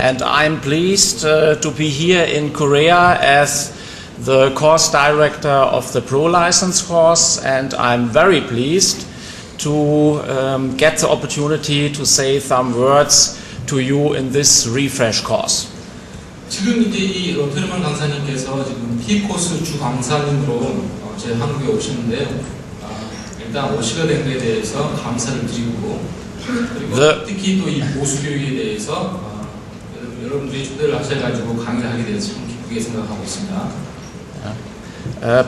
and I'm pleased to be here in Korea as the course director of the Pro License course, and I'm very pleased to get the opportunity to say some words to you in this refresh course. 지금 이제 이 로테르만 강사님께서 지금 T 코스 주 강사님으로 제 한국에 오시는데요. 일단 오시게 된 것에 대해서 감사를 드리고, 그리고 특히 또 이 보수 교육에 대해서 여러분들이 초대를 하셔가지고 강의를 하게 돼서 참 기쁘게 생각하고 있습니다.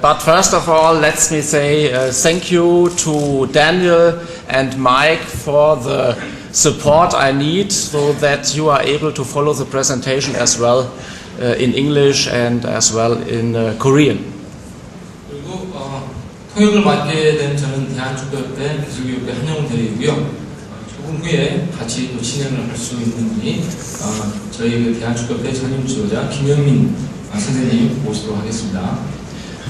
But first of all, let me say thank you to Daniel and Mike for the support I need so that you are able to follow the presentation as well in English and as well in Korean. 그리고 통역을 맡게 된 저는 대한축구협회 기술교육회 한영훈 대리이고요. 조금 후에 같이 또 진행을 할 수 있는 분이 저희 그 대한축구협회 전임 지도자 김영민 선생님 모시도록 하겠습니다.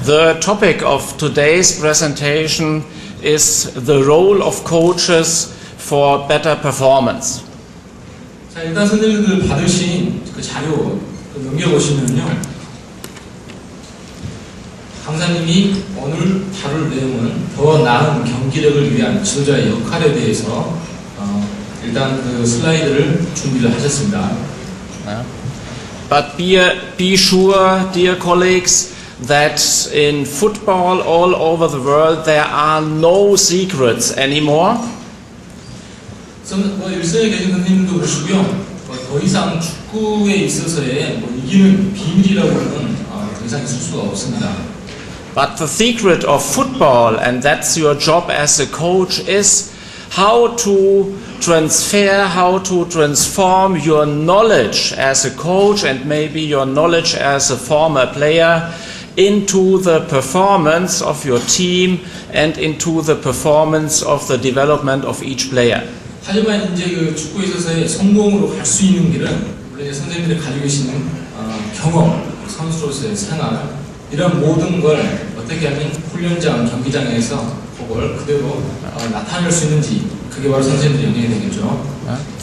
The topic of today's presentation is the role of coaches for better performance. 자, 일단 선생님들 받으신 그 자료 넘겨보시면요. 강사님이 오늘 다룰 내용은 더 나은 경기력을 위한 지도자의 역할에 대해서 일단 그 슬라이드를 준비를 하셨습니다. But be sure, dear colleagues, that in football all over the world there are no secrets anymore. 일선에 계신 선생님도 보시고요. 더 이상 축구에 있어서의 이기는 비밀이라고는 더 이상 있을 수가 없습니다. But the secret of football, and that's your job as a coach, is how to transfer, how to transform your knowledge as a coach and maybe your knowledge as a former player into the performance of your team and into the performance of the development of each player. 하지만 이제 그 축구에 있어서의 성공으로 갈 수 있는 길은 물론 선생님들이 가지고 계시는 경험, 선수로서의 생활 이런 모든 걸 어떻게 하면 훈련장, 경기장에서 그걸 그대로 나타낼 수 있는지 그게 바로 선생님들의 영역이 되겠죠.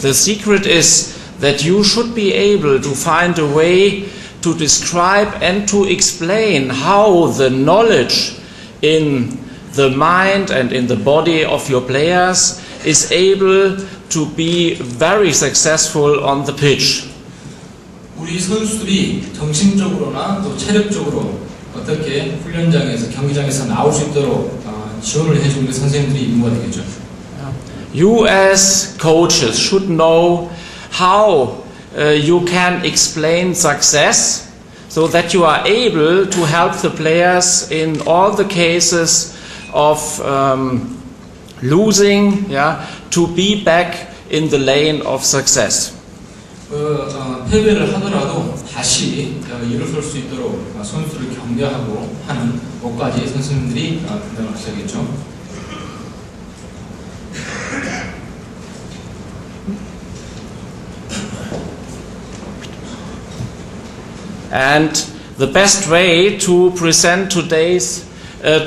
The secret is that you should be able to find a way to describe and to explain how the knowledge in the mind and in the body of your players is able to be very successful on the pitch. 우리 선수들이 정신적으로나 또 체력적으로 어떻게 훈련장에서 경기장에서 나올 수 있도록 지원을 해주는 선생님들이 임무가 되겠죠. You as coaches should know how you can explain success so that you are able to help the players in all the cases of losing, to be back in the lane of success. 패배를 하더라도 다시 일어설 수 있도록 선수를 격려하고 하는 것까지 선생님들이 분담을 하셔야겠죠. And the best way to present today's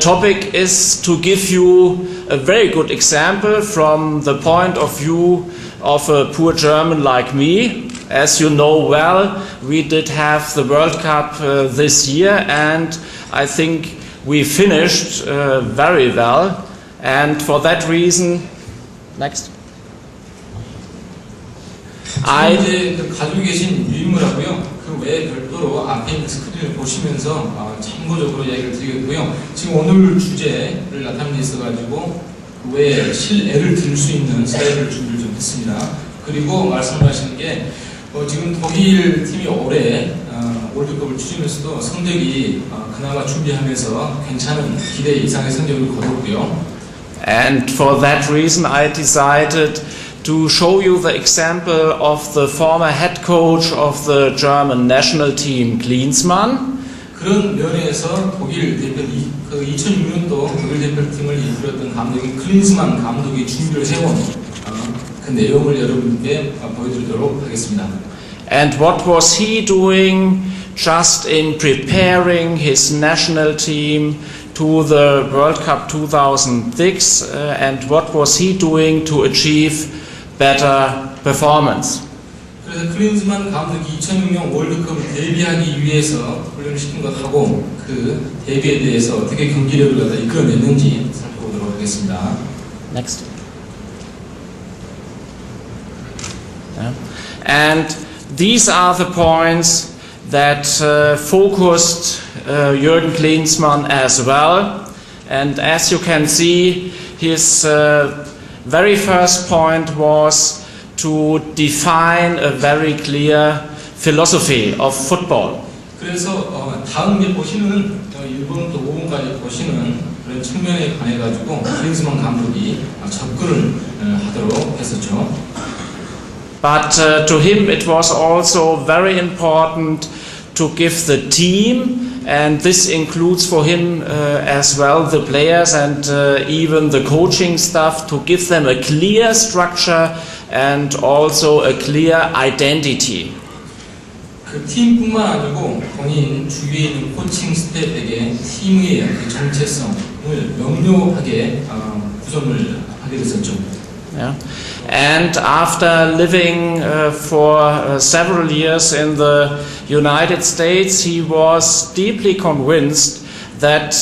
topic is to give you a very good example from the point of view of a poor German like me. As you know well, we did have the World Cup this year, and I think we finished very well. And for that reason, next. 이제 가지고 계신 유인물하고요. 그 외에 별도로 앞에 있는 스크린을 보시면서 참고적으로 얘기를 드리겠고요. 지금 오늘 주제를 나타내는 데 있어가지고 그 외에 실애를 들 수 있는 슬라이드를 준비를 좀 했습니다. 그리고 말씀하시는 게 지금 독일 팀이 올해 월드컵을 추진해서도 성적이 그나마 준비하면서 괜찮은 기대 이상의 성적을 거뒀고요. And for that reason, I decided to show you the example of the former head coach of the German national team, Klinsmann. 그런 면에서 독일 대표 2006년도 독일 대표팀을 이끌었던 감독인 클린스만 감독이 준비를 해온 그 내용을 여러분께 보여드리도록 하겠습니다. And what was he doing just in preparing his national team to the World Cup 2006 and what was he doing to achieve better performance? 그래서 클린스만 감독이 2006년 월드컵을 데뷔하기 위해서 훈련을 시킨 것하고 그 데뷔에 대해서 어떻게 경기력을 갖다 이끌어냈는지 살펴보도록 하겠습니다. Next. Yeah. And these are the points that focused Jürgen Klinsmann as well. And as you can see, his very first point was to define a very clear philosophy of football. 그래서 다음 게 보시는 1번부터 5번까지 보시는 그런 측면에 관해 가지고 클린스만 감독이 접근을 하도록 했었죠. But to him it was also very important to give the team, and this includes for him as well the players and even the coaching staff, to give them a clear structure and also a clear identity. 그 팀뿐만 아니고 본인 주위에 있는 코칭 스태프에게 팀의 정체성을 명료하게 구성을 하게 됐었죠. Yeah. And after living for several years in the United States, he was deeply convinced that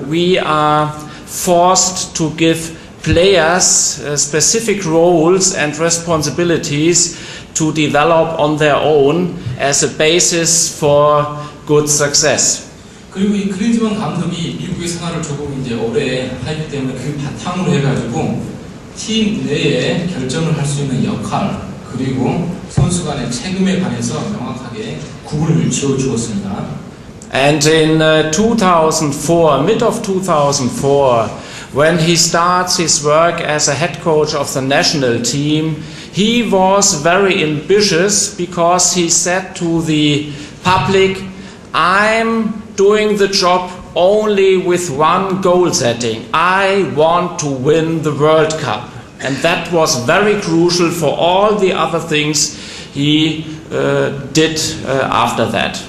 we are forced to give players specific roles and responsibilities to develop on their own as a basis for good success. 그리고 이 클린스만 감독이 미국의 생활을 조금 이제 오래 하기 때문에 그 바탕으로 해가지고 팀 내에 결정을 할 수 있는 역할 그리고 선수 간의 책임에 관해서 명확하게 구분을 지어 주었습니다. And in 2004, mid of 2004, when he starts his work as a head coach of the national team, he was very ambitious because he said to the public, I'm doing the job only with one goal setting. I want to win the World Cup. And that was very crucial for all the other things he did after that.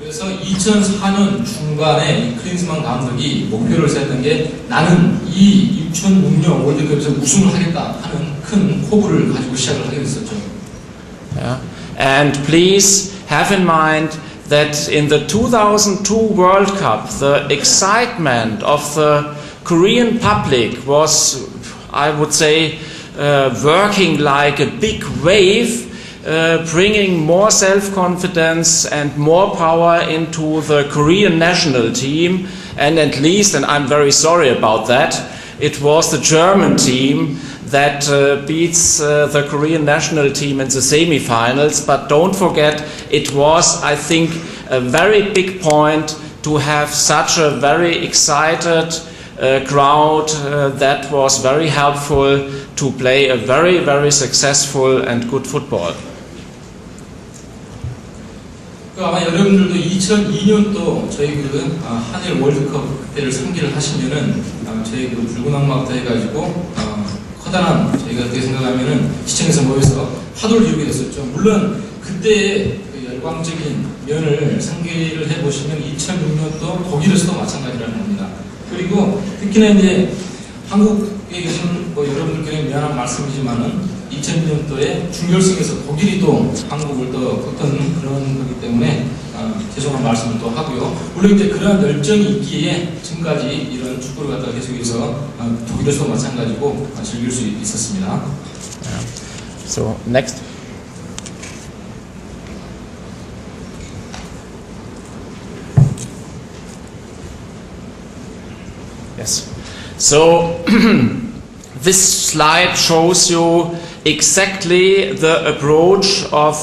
그래서 2004년 중반에 클린스만 감독이 목표를 세웠던 게 나는 이 2006년 월드컵에서 우승을 하겠다 하는 큰 포부를 가지고 시작을 하게 됐었죠. Yeah. And please have in mind that in the 2002 World Cup, the excitement of the Korean public was, I would say, working like a big wave, bringing more self-confidence and more power into the Korean national team. And at least, and I'm very sorry about that, it was the German team that beats the Korean national team in the semi-finals. But don't forget, it was, I think, a very big point to have such a very excited crowd that was very helpful to play a very, very successful and good football. 아마 여러분들도 2002년도 저희 그 한일 월드컵 그때를 상기를 하시면은 저희 그 붉은 악마부터 해가지고 커다란 저희가 어떻게 생각하면은 시청에서 모여서 화두를 이루게 됐었죠. 물론 그때의 그 열광적인 면을 상기를 해보시면 2006년도 독일에서도 마찬가지라는 겁니다. 그리고 특히나 이제 한국에 계신 뭐 여러분들께 미안한 말씀이지만은 2002년도에 준결승에서 독일이 또 한국을 또 꺾은 그런 거기 때문에 죄송한 말씀을 또 하고요. 물론 이제 그러한 열정이 있기에 지금까지 이런 축구를 갖다가 계속해서 독일에서도 마찬가지고 즐길 수 있었습니다. So next. Yes. So this slide shows you exactly the approach of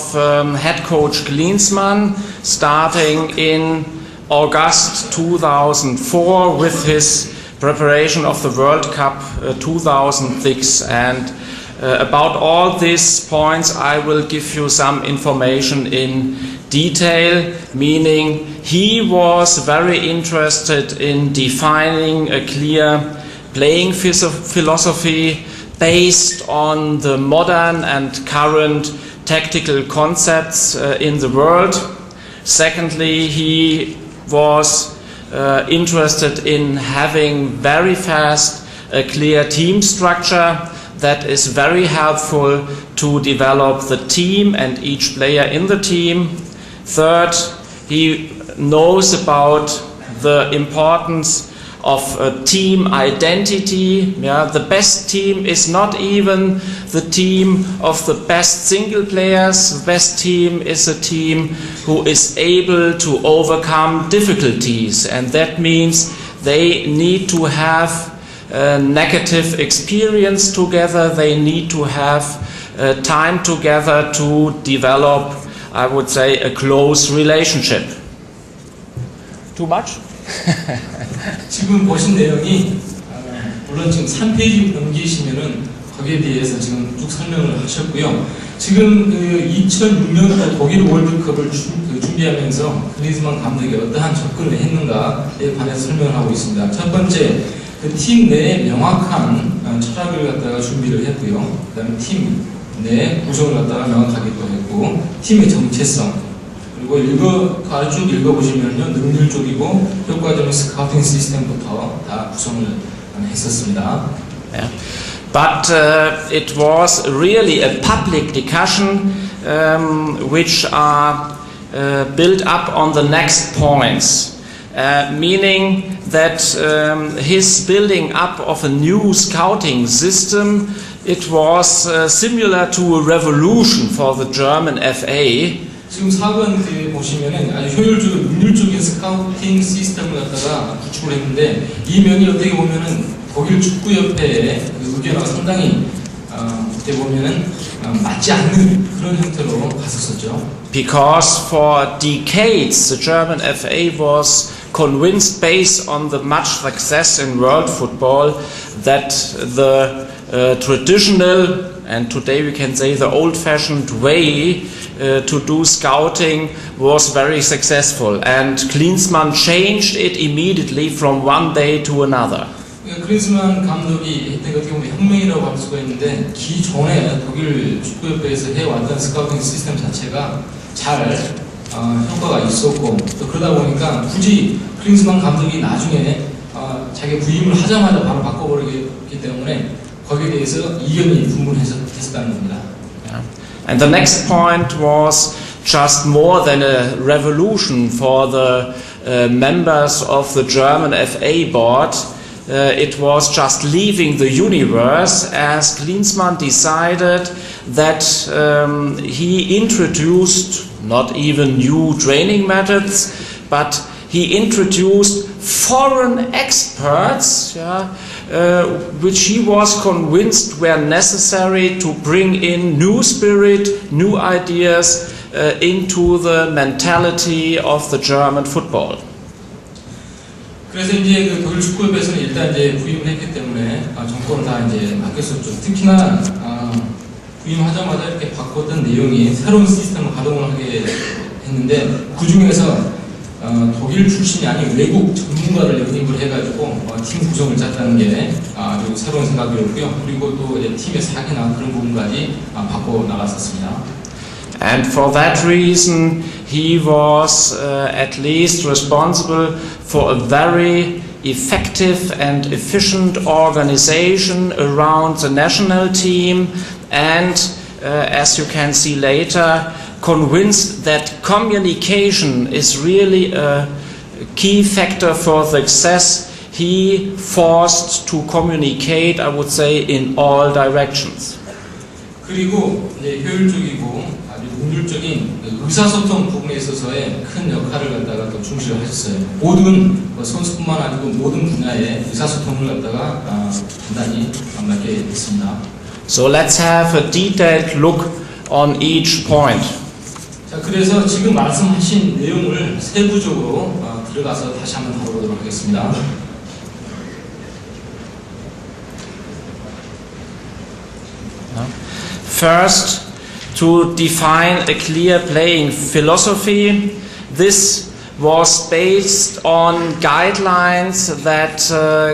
head coach Klinsmann starting in August 2004 with his preparation of the World Cup 2006. And about all these points I will give you some information in detail, meaning he was very interested in defining a clear playing philosophy based on the modern and current tactical concepts in the world. Secondly, he was interested in having very fast a clear team structure that is very helpful to develop the team and each player in the team. Third, he knows about the importance of team identity. The best team is not even the team of the best single players. The best team is a team who is able to overcome difficulties, and that means they need to have a negative experience together. They need to have time together to develop, I would say, a close relationship. Too much? 지금 보신 내용이 물론 지금 3페이지 넘기시면은 거기에 대해서 지금 쭉 설명을 하셨고요. 지금 그 2006년 독일 월드컵을 준비하면서 클린스만 감독이 어떠한 접근을 했는가에 관해서 설명을 하고 있습니다. 첫 번째, 그 팀 내에 명확한 철학을 갖다가 준비를 했고요. 그다음에 팀 내 구성을 갖다가 명확하게 또 했고, 팀의 정체성. 그리고 쭉 읽어보시면요, 능률 쪽이고 효과적인 스카우팅 시스템부터 다 구성을 했었습니다. Yeah. But it was really a public discussion which are built up on the next points, meaning that his building up of a new scouting system, it was similar to a revolution for the German FA. 지금 4번 보시면은 아주 효율적인 능률적인 스카우팅 시스템을 갖다가 구축을 했는데, 이 면이 어떻게 보면은 독일 축구협회의 의견과 상당히 어떻게 보면은 맞지 않는 그런 형태로 갔었었죠. Because for decades the German FA was convinced, based on the much success in world football, that the traditional, and today we can say the old-fashioned way to do scouting was very successful, and Klinsmann changed it immediately from one day to another. 클린스만 감독이 어떻게 보면 혁명이라고 할 수가 있는데, 기존에 독일 축구협회에서 해왔던 스카우팅 시스템 자체가 잘 효과가 있었고, 또 그러다 보니까 굳이 클린스만 감독이 나중에 자기 부임을 하자마자 바로 바꿔버리기 때문에 거기에 대해서 이견이 분분했었다는 겁니다. And the next point was just more than a revolution for the members of the German FA board. It was just leaving the universe, as Klinsmann decided that he introduced not even new training methods, but he introduced foreign experts, which he was convinced were necessary to bring in new spirit, new ideas into the mentality of the German football. 그래서 이제 그 독일 축구협에서는 일단 이제 부임을 했기 때문에 정권을 다 이제 맡겼었죠. 특히나 부임하자마자 이렇게 바꿨던 내용이 새로운 시스템을 가동을 하게 했는데, 그 중에서 독일 출신이 아닌 외국 전문가를 영입을 해가지고 팀 구성을 짰다는 게 아주 새로운 생각이었고요. 그리고 또 이제 팀의 사기나 그런 부분까지 바꿔 나갔었습니다. And for that reason, he was at least responsible for a very effective and efficient organization around the national team, and as you can see later, convinced that communication is really a key factor for success. He forced to communicate, I would say, in all directions. 그리고 이제 효율적이고 아주 능률적인 의사소통 부분에 있어서의 큰 역할을 갖다가 또 중시를 하셨어요. 모든 선수뿐만 아니고 모든 분야의 의사소통을 갖다가 단단히 맡게 됐습니다. So let's have a detailed look on each point. 자, 그래서 지금 말씀하신 내용을 세부적으로 들어가서 다시 한번 다뤄보도록 하겠습니다. First, to define a clear playing philosophy. This was based on guidelines that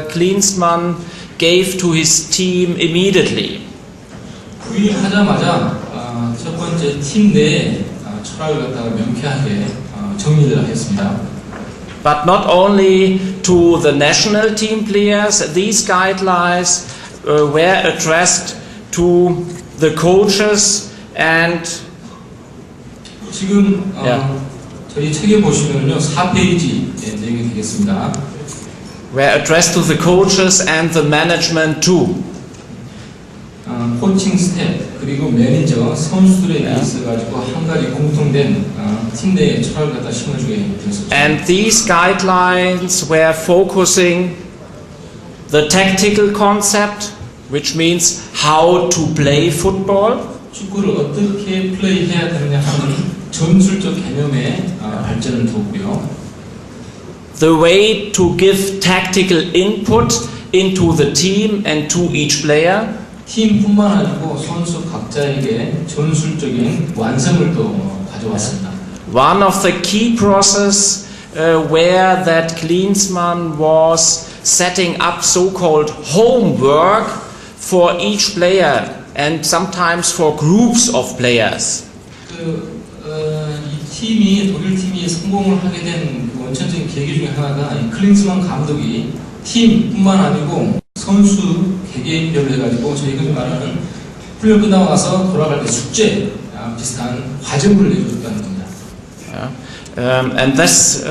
Klinsmann gave to his team immediately. 부임하자마자 첫 번째 팀 내에 철학을 갖다가 명쾌하게 정리를 했습니다. But not only to the national team players, these guidelines were addressed to the coaches and 지금 저희 책에 보시면요 4페이지 내용이 되겠습니다. were addressed to the coaches and the management too. 코칭 스텝 그리고 매니저 선수들에게 있어가지고 한 가지 공통된 팀 내의 철학을 갖다 심어주게 되었었죠. And these guidelines were focusing the tactical concept, which means how to play football. 축구를 어떻게 플레이해야 되느냐 하는 전술적 개념의 발전을 두었고요. The way to give tactical input into the team and to each player. 팀뿐만 아니고 선수 각자에게 전술적인 완성을 또 가져왔습니다. One of the key process where that Klinsmann was setting up so-called homework for each player and sometimes for groups of players. 이 팀이 독일 팀이 성공을 하게 된 그 원천적인 계기 중에 하나가 이 클린스만 감독이 팀뿐만 아니고 선수 개개인별로 해가지고 저희가 말하는 훈련 끝나고 나서 돌아갈 때 숙제 비슷한 과정을 내줬다는 겁니다. And this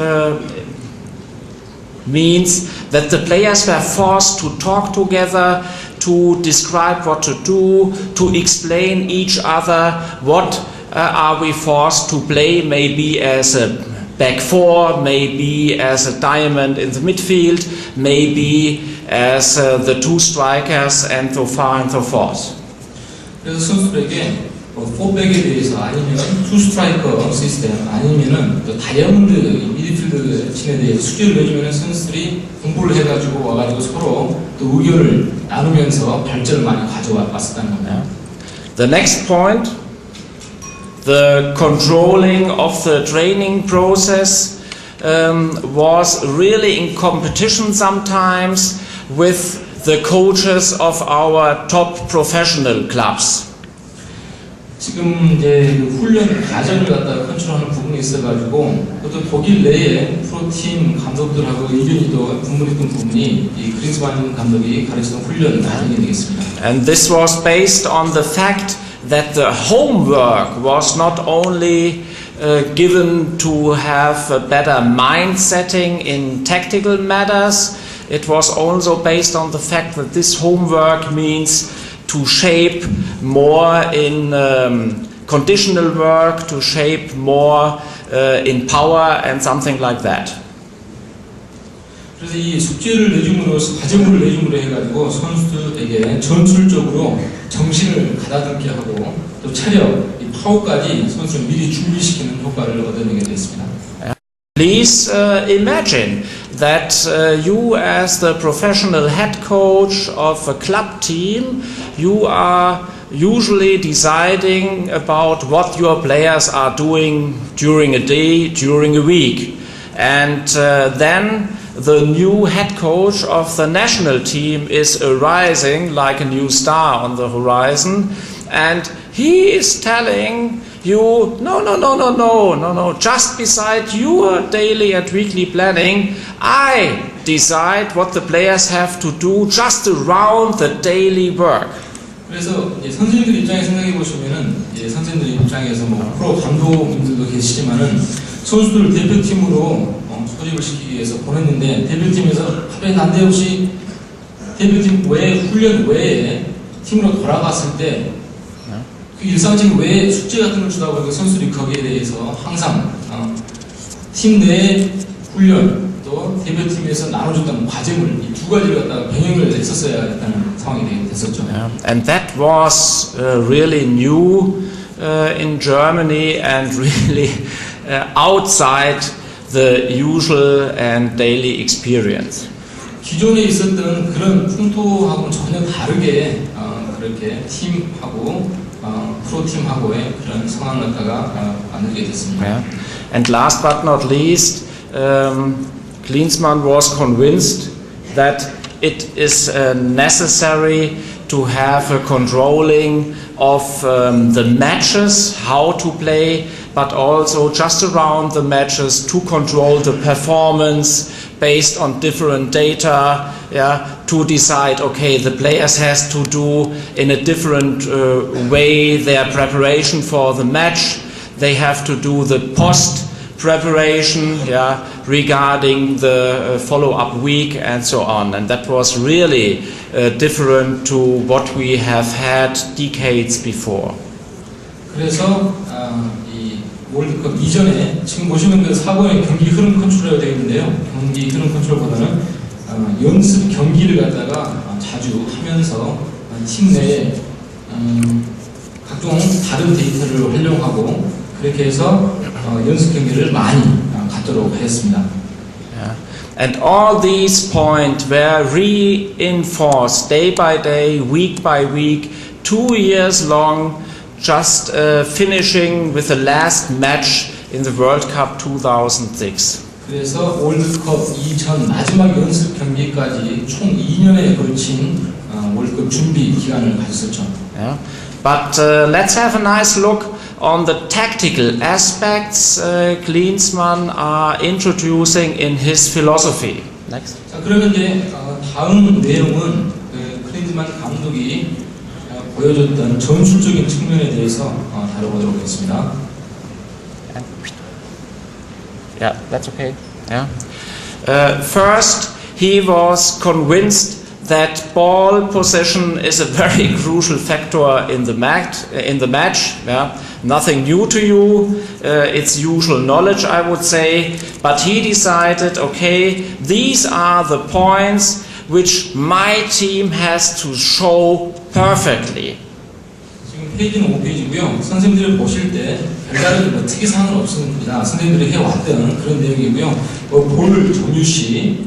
means that the players were forced to talk together, to describe what to do, to explain each other what are we forced to play, maybe as a back four, maybe as a diamond in the midfield, maybe as the two strikers and so far and so forth. 그래서 선수들에게 포백에 대해서 아니면 투 스트라이커 시스템 아니면은 또 다이아몬드 미드필드 진에 대해서 숙제를 내주면 선수들이 공부를 해가지고 와가지고 서로 또 의견을 나누면서 발전을 많이 가져왔었다는 겁니다. The next point, the controlling of the training process was really in competition sometimes with the coaches of our top professional clubs. 지금 이제 그 훈련 과정을 갖다가 컨트롤하는 부분이 있어가지고 또 독일 내에 프로팀 감독들하고 의견이 또 분분했던 부분이 이 클린스만 감독이 가르치던 훈련 과정이 되겠습니다. And this was based on the fact that the homework was not only given to have a better mind setting in tactical matters, it was also based on the fact that this homework means to shape more in conditional work, to shape more in power and something like that. 그래서 이 숙제를 내줌으로써 과제물을 내줌으로 해가지고 선수들에게 전술적으로 정신을 가다듬게 하고 또 체력, 이 파워까지 선수를 미리 준비시키는 효과를 얻어내게 됐습니다. Please imagine that you as the professional head coach of a club team, you are usually deciding about what your players are doing during a day, during a week. And then the new head coach of the national team is arising like a new star on the horizon, and he is telling you, no, just beside your daily and weekly planning, I decide what the players have to do just around the daily work. 그래서 선생님들 입장에 생각해 보시면은 선생님들 입장에서 뭐 프로 감독님들도 계시지만은 선수들을 대표팀으로 소집을 시키기 위해서 보냈는데 대표팀에서 갑자기 난데없이 대표팀 외 훈련 외에 팀으로 돌아갔을 때 그 일상적인 외에 숙제 같은 걸 주다 보니까 선수들이 거기에 대해서 항상 팀 내 훈련 또 대표팀에서 나눠줬던 과제물 이 두 가지를 갖다가 병행을 했었어야 했다는 상황이 됐었죠. And that was really new in Germany and really outside the usual and daily experience. 기존에 있었던 그런 풍토하고는 전혀 다르게 그렇게 팀하고 프로팀하고의 그런 상황을 갖다가 만들게 됐습니다. Yeah. And last but not least, Klinsmann was convinced that it is necessary to have a controlling of the matches, how to play, but also just around the matches to control the performance based on different data, yeah, to decide, okay, the players has to do in a different way their preparation for the match. They have to do the post preparation, yeah, regarding the follow-up week and so on. And that was really different to what we have had decades before. 그래서 이 월드컵 이전에 지금 보시면 그 4번에 경기 흐름 컨트롤이 되어 있는데요. 경기 흐름 컨트롤보다는 연습 경기를 갖다가 자주 하면서 팀 내에 각종 다른 데이터를 활용하고 그렇게 해서 연습 경기를 많이 갖도록 했습니다. Yeah. And all these points were reinforced day by day, week by week, 2 years long, just finishing with the last match in the World Cup 2006. 그래서 월드컵 2000 마지막 연습 경기까지 총 2년에 걸친 월드컵 준비 기간을 가졌었죠. Yeah. But let's have a nice look on the tactical aspects Klinsmann are introducing in his philosophy. Next. 자, 그러면 이제 다음 내용은 클린즈만 감독이 보여줬던 전술적인 측면에 대해서 다뤄보도록 하겠습니다. Yeah, that's okay. Yeah. First, he was convinced that ball possession is a very crucial factor in the match. Yeah. Nothing new to you. It's usual knowledge, I would say. But he decided, okay, these are the points which my team has to show perfectly. 지금 페이지는 5페이지고요. 선생님들 보실 때 별다른 특이사항은 없습니다. 선생님들이 해왔던 그런 내용이고요. 볼 점유시,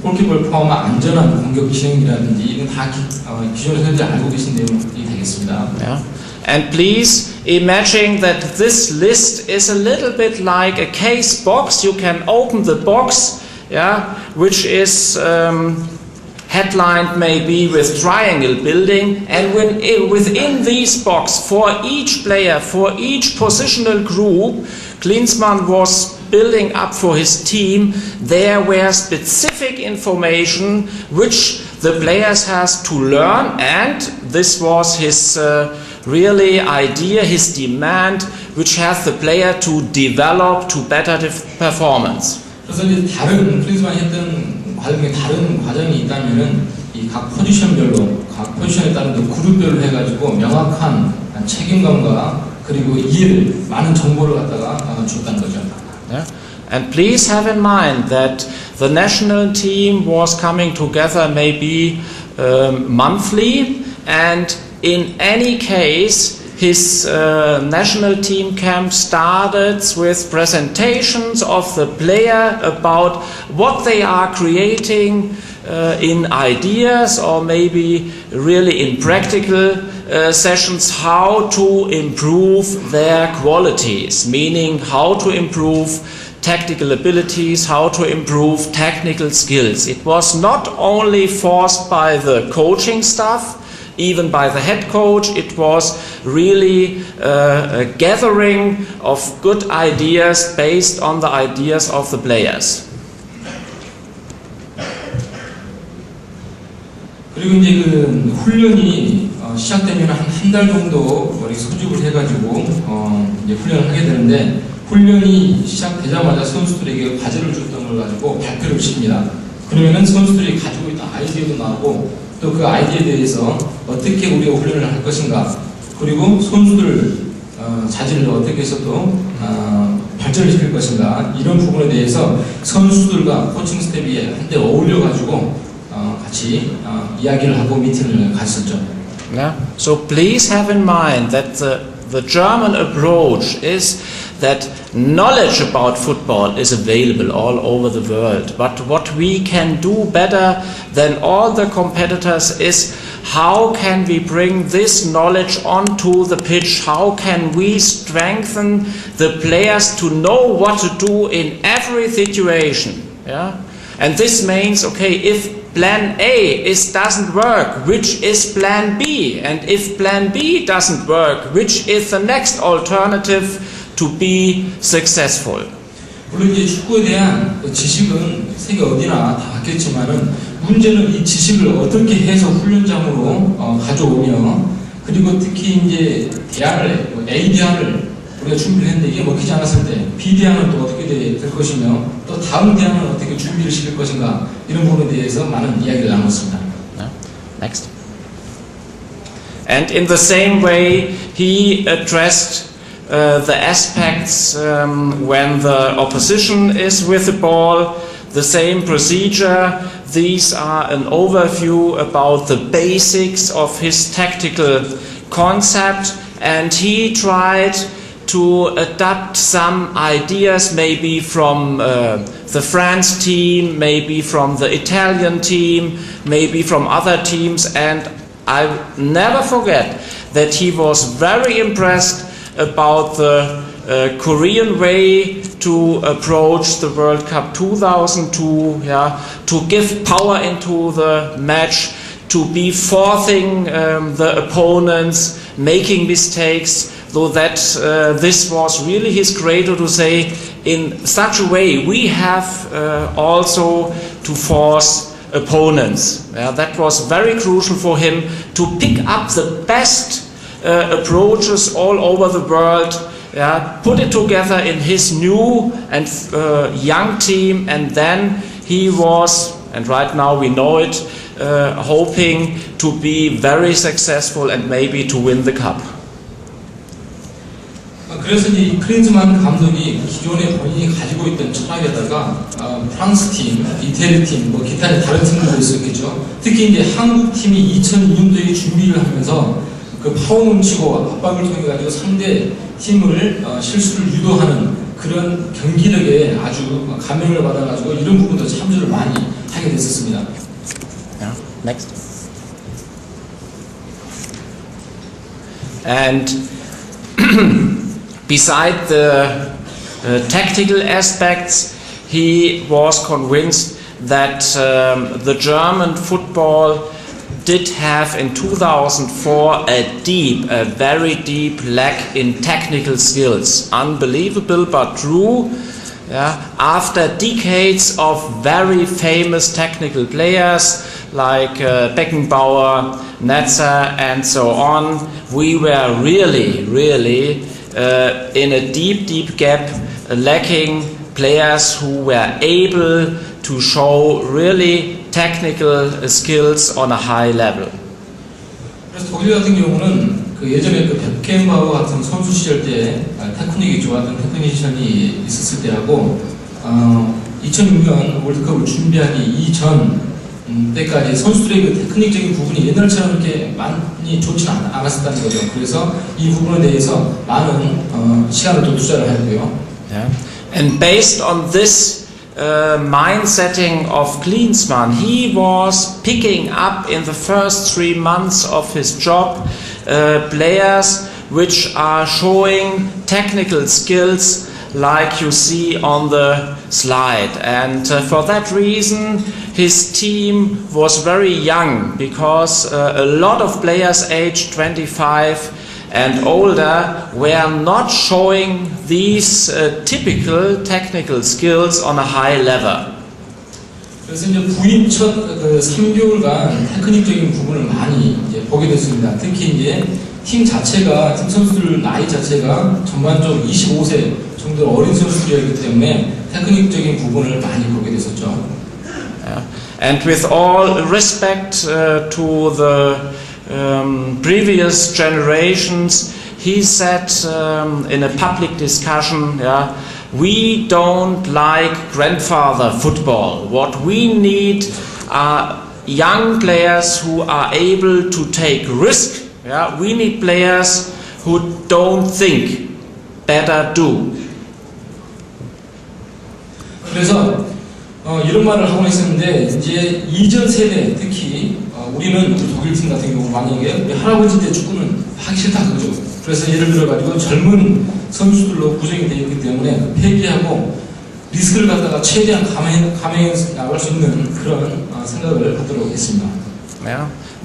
골키퍼를 포함한 안전한 공격 진행이라든지 이건 다 기존에 선생님들 알고 계신 내용이 되겠습니다. Yeah. And please imagine that this list is a little bit like a case box. You can open the box, yeah, which is headlined maybe with triangle building, and within this box, for each player, for each positional group, Klinsmann was building up for his team. There were specific information which the players has to learn, and this was his really idea, his demand, which has the player to develop to better performance. 그래서 이제 다른 클린스만이 했던 과정에 다른 과정이 있다면은 이 각 포지션별로 각 포지션에 따른 그룹별로 해가지고 명확한 책임감과 그리고 이해를 많은 정보를 갖다가 줬다는 거죠. Yeah. And please have in mind that the national team was coming together maybe monthly, and in any case his national team camp started with presentations of the player about what they are creating in ideas or maybe really in practical sessions, how to improve their qualities, meaning how to improve tactical abilities, how to improve technical skills. It was not only forced by the coaching staff, even by the head coach. It was really a gathering of good ideas based on the ideas of the players. 그리고 이제 그 훈련이 시작되면 한 달 정도 우리 소집을 해가지고 이제 훈련을 하게 되는데, 훈련이 시작되자마자 선수들에게 과제를 줬던 걸 가지고 발표를 시킵니다. 그러면은 선수들이 가지고 있던 아이디어도 나오고 또 그 아이디어에 대해서 어떻게 우리가 훈련을 할 것인가, 그리고 선수들 자질을 어떻게 해서 또 발전을 시킬 것인가, 이런 부분에 대해서 선수들과 코칭 스텝이 한데 어울려 가지고 같이 이야기를 하고 미팅을 갔었죠. Yeah. So please have in mind that the German approach is that knowledge about football is available all over the world. But what we can do better than all the competitors is how can we bring this knowledge onto the pitch? How can we strengthen the players to know what to do in every situation? Yeah? And this means, okay, if plan A doesn't work, which is plan B? And if plan B doesn't work, which is the next alternative to be successful? 물론 이제 축구에 대한 지식은 세계 어디나 다 바뀌었지만은 문제는 이 지식을 어떻게 해서 훈련장으로 가져오며 그리고 특히 이제 대안을 A 대안을 우리가 준비를 했는데 이게 먹히지 않았을 때 B 대안은 또 어떻게 될 것이며 또 다음 대안은 어떻게 준비를 시킬 것인가 이런 부분에 대해서 많은 이야기를 나눴습니다. Next. And in the same way, he addressed the aspects when the opposition is with the ball, the same procedure. These are an overview about the basics of his tactical concept, and he tried to adapt some ideas maybe from the France team, maybe from the Italian team, maybe from other teams, and I never forget that he was very impressed about the Korean way to approach the World Cup 2002, to give power into the match, to be forcing the opponents, making mistakes, so that this was really his credo to say, in such a way we have also to force opponents. That was very crucial for him to pick up the best approaches all over the world, put it together in his new and young team, and then he was, and right now we know it, hoping to be very successful and maybe to win the cup. 그래서 이 클린즈만 감독이 기존에 본인이 가지고 있던 철학에다가 프랑스 팀, 이태리 팀, 뭐 기타 다른 팀들도 있었겠죠. 특히 이제 한국 팀이 2002년도에 준비를 하면서 그 파워 넘치고 압박을 통해 가지고 상대 팀을 실수를 유도하는 그런 경기력에 아주 감명을 받아가지고 이런 부분도 참조를 많이 하게 됐었습니다. Yeah. Next. And beside the tactical aspects, he was convinced that the German football did have in 2004 a very deep lack in technical skills. Unbelievable but true. After decades of very famous technical players like Beckenbauer, Netzer and so on, we were really in a deep gap, lacking players who were able to show really technical skills on a high level. 그래서 독일 같은 경우는 그 예전에 그 베켄바우어 같은 선수 시절 때 테크닉이 좋았던 테크니션이 있었을 때하고 2006년 월드컵을 준비하기 이전 때까지 선수들의 그 테크닉적인 부분이 옛날처럼 그렇게 많이 좋지는 않았었다는 거죠. 그래서 이 부분에 대해서 많은 시간을 또 투자를 했고요. And based on this mindsetting of Klinsmann, he was picking up in the first 3 months of his job players which are showing technical skills like you see on the slide, and for that reason his team was very young, because a lot of players aged 25 and older were not showing these typical technical skills on a high level. 그래서 이제 부임 첫 그 3개월간 테크닉적인 부분을 많이 이제 보게 됐습니다. 특히 이제 팀 자체가, 팀 선수들 나이 자체가 전반적으로 25세 정도 어린 선수들이었기 때문에 테크닉적인 부분을 많이 보게 됐었죠. And with all respect to the previous generations, he said in a public discussion, we don't like grandfather football. What we need are young players who are able to take risk. We need players who don't think, better do. 그래서 이런 말을 하고 있었는데, 이제 이전 세대, 특히 우리는 독일 팀 같은 경우 만약에 우리 할아버지 때 축구는 하기 싫다 그러죠. 그래서 예를 들어 가지고 젊은 선수들로 구성이 되어 있기 때문에 폐기하고 리스크를 갖다가 최대한 감행해 나갈 수 있는 그런 생각을 갖도록 했습니다.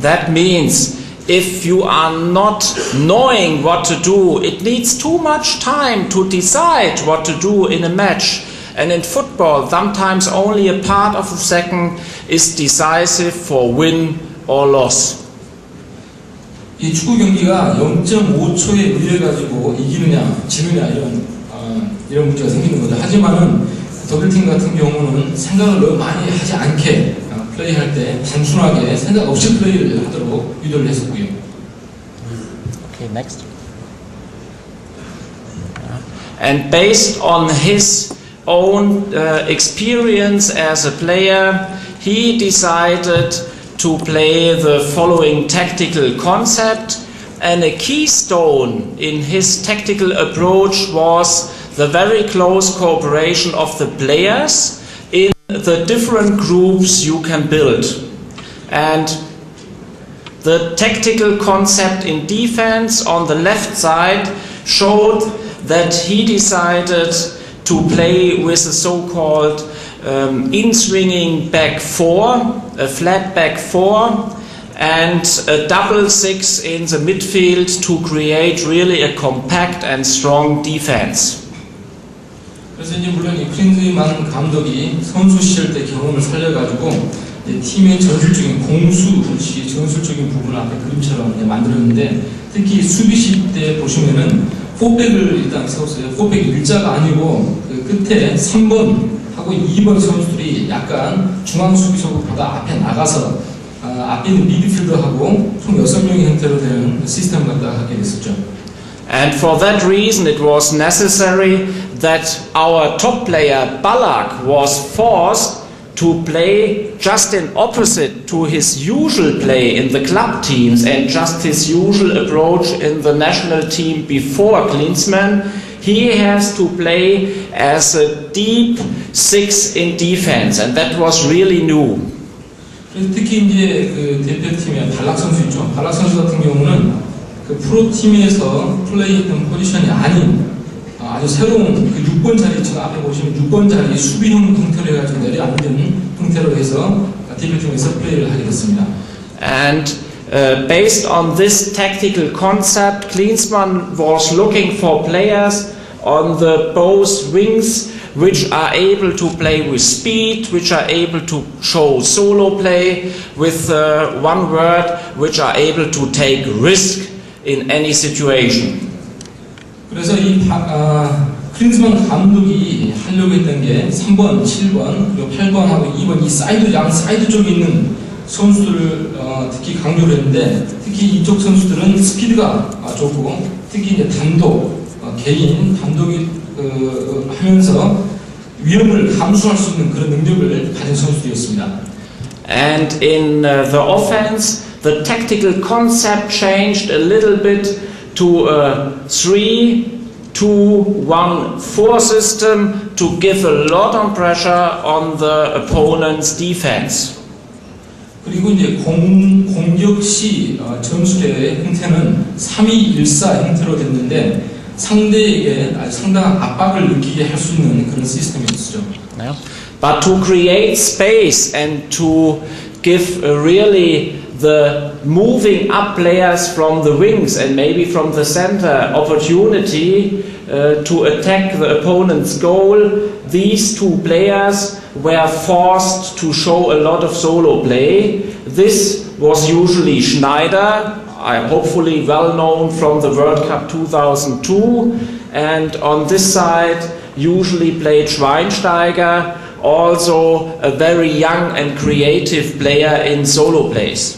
That means if you are not knowing what to do, it needs too much time to decide what to do in a match. And in football, sometimes only a part of a second is decisive for win or loss. 이 축구 경기가 0.5초의 의리를 가지고 이기느냐, 지느냐 이런 문제가 생기는 거죠. 하지만은 독일팀 같은 경우는 생각을 너무 많이 하지 않게 플레이할 때 단순하게 생각 없이 플레이를 하도록 유도를 했었고요. Okay, next. And based on his own experience as a player, he decided to play the following tactical concept, and a keystone in his tactical approach was the very close cooperation of the players in the different groups you can build. And the tactical concept in defense on the left side showed that he decided to play with a so-called in-swinging back four, a flat back four, and a double six in the midfield to create really a compact and strong defense. 그래서 이제 물론 이 클린즈만 감독이 선수 시절 때 경험을 살려가지고 팀의 전술적인 공수 전술적인 부분을 앞에 그림처럼 만들었는데, 특히 수비시 때 보시면은 4백을 일단 세웠어요. 4백 일자가 아니고 그 끝에 3번 하고 2번 선수들이 약간 중앙 수비수보다 앞에 나가서 앞에 있는 미드필더하고 총 6명의 형태로 되는 시스템을 갖다 하게 됐었죠. And for that reason it was necessary that our top player Ballack was forced to play just in opposite to his usual play in the club teams and just his usual approach in the national team before Klinsmann. He has to play as a deep six in defense, and that was really new. 특히 이제 그 대표팀의 발락 선수 있죠. 발락 선수 같은 경우는 그 프로팀에서 플레이했던 포지션이 아닌 아주 새로운 그 6번 자리, 지금 앞에 보시면 6번 자리 수비형 형태로 해가지고 내려앉은 형태로 해서 대표팀에서 플레이를 하게 됐습니다. And based on this tactical concept, Klinsmann was looking for players on the both wings which are able to play with speed, which are able to show solo play, with one word, which are able to take risk in any situation. 그래서 이 클린스만 감독이 하려고 했던 게 3번, 7번, 그리고 8번하고 2번 이 사이드, 양 사이드 쪽에 있는 선수들을 특히 강조를 했는데, 특히 이쪽 선수들은 스피드가 좋고 특히 이제 단독, 개인 단독이 하면서 위험을 감수할 수 있는 그런 능력을 가진 선수들이었습니다. And in the offense, the tactical concept changed a little bit to a 3-2-1-4 system to give a lot of pressure on the opponent's defense. 그리고 이제 공격 시 전술의 형태는 3-2-1-4 형태로 됐는데 상대에게 상당한 압박을 느끼게 할 수 있는 그런 시스템이었죠. Yeah. But to create space and to give really the moving up players from the wings and maybe from the center opportunity to attack the opponent's goal, these two players were forced to show a lot of solo play. This was usually Schneider, hopefully well known from the World Cup 2002, and on this side usually played Schweinsteiger, also a very young and creative player in solo plays.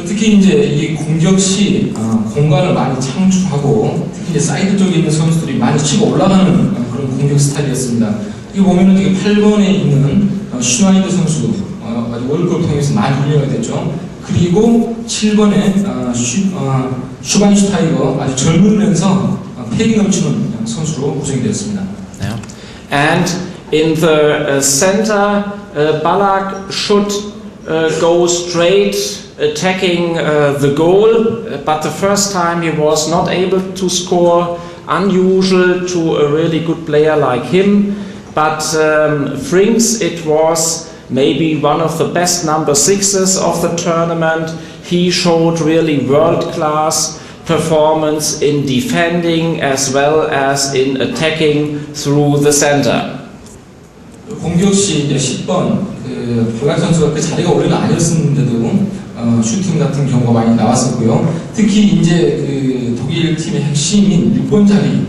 특히 이제 이 공격 시 공간을 많이 창출하고 특히 이제 사이드 쪽에 있는 선수들이 많이 치고 올라가는 그런 공격 스타일이었습니다. 여기 보면은 지금 8번에 있는 슈나이더 선수 아주 월드컵 통해서 많이 유명하게 됐죠. 그리고 7번에 슈바인슈타이거 아주 젊으면서 패기 넘치는 선수로 구성이 되었습니다. Yeah. And in the center, Ballack should go straight attacking the goal, but the first time he was not able to score, unusual to a really good player like him. But Frings, it was maybe one of the best number 6s of the tournament. He showed really world-class performance in defending as well as in attacking through the center. 공격 시 이제 10번 발락 선수가 그 자리가 원래는 아니었는데도 슈팅 같은 경우가 많이 나왔었고요. 특히 이제 그 독일 팀의 핵심인 6번 자리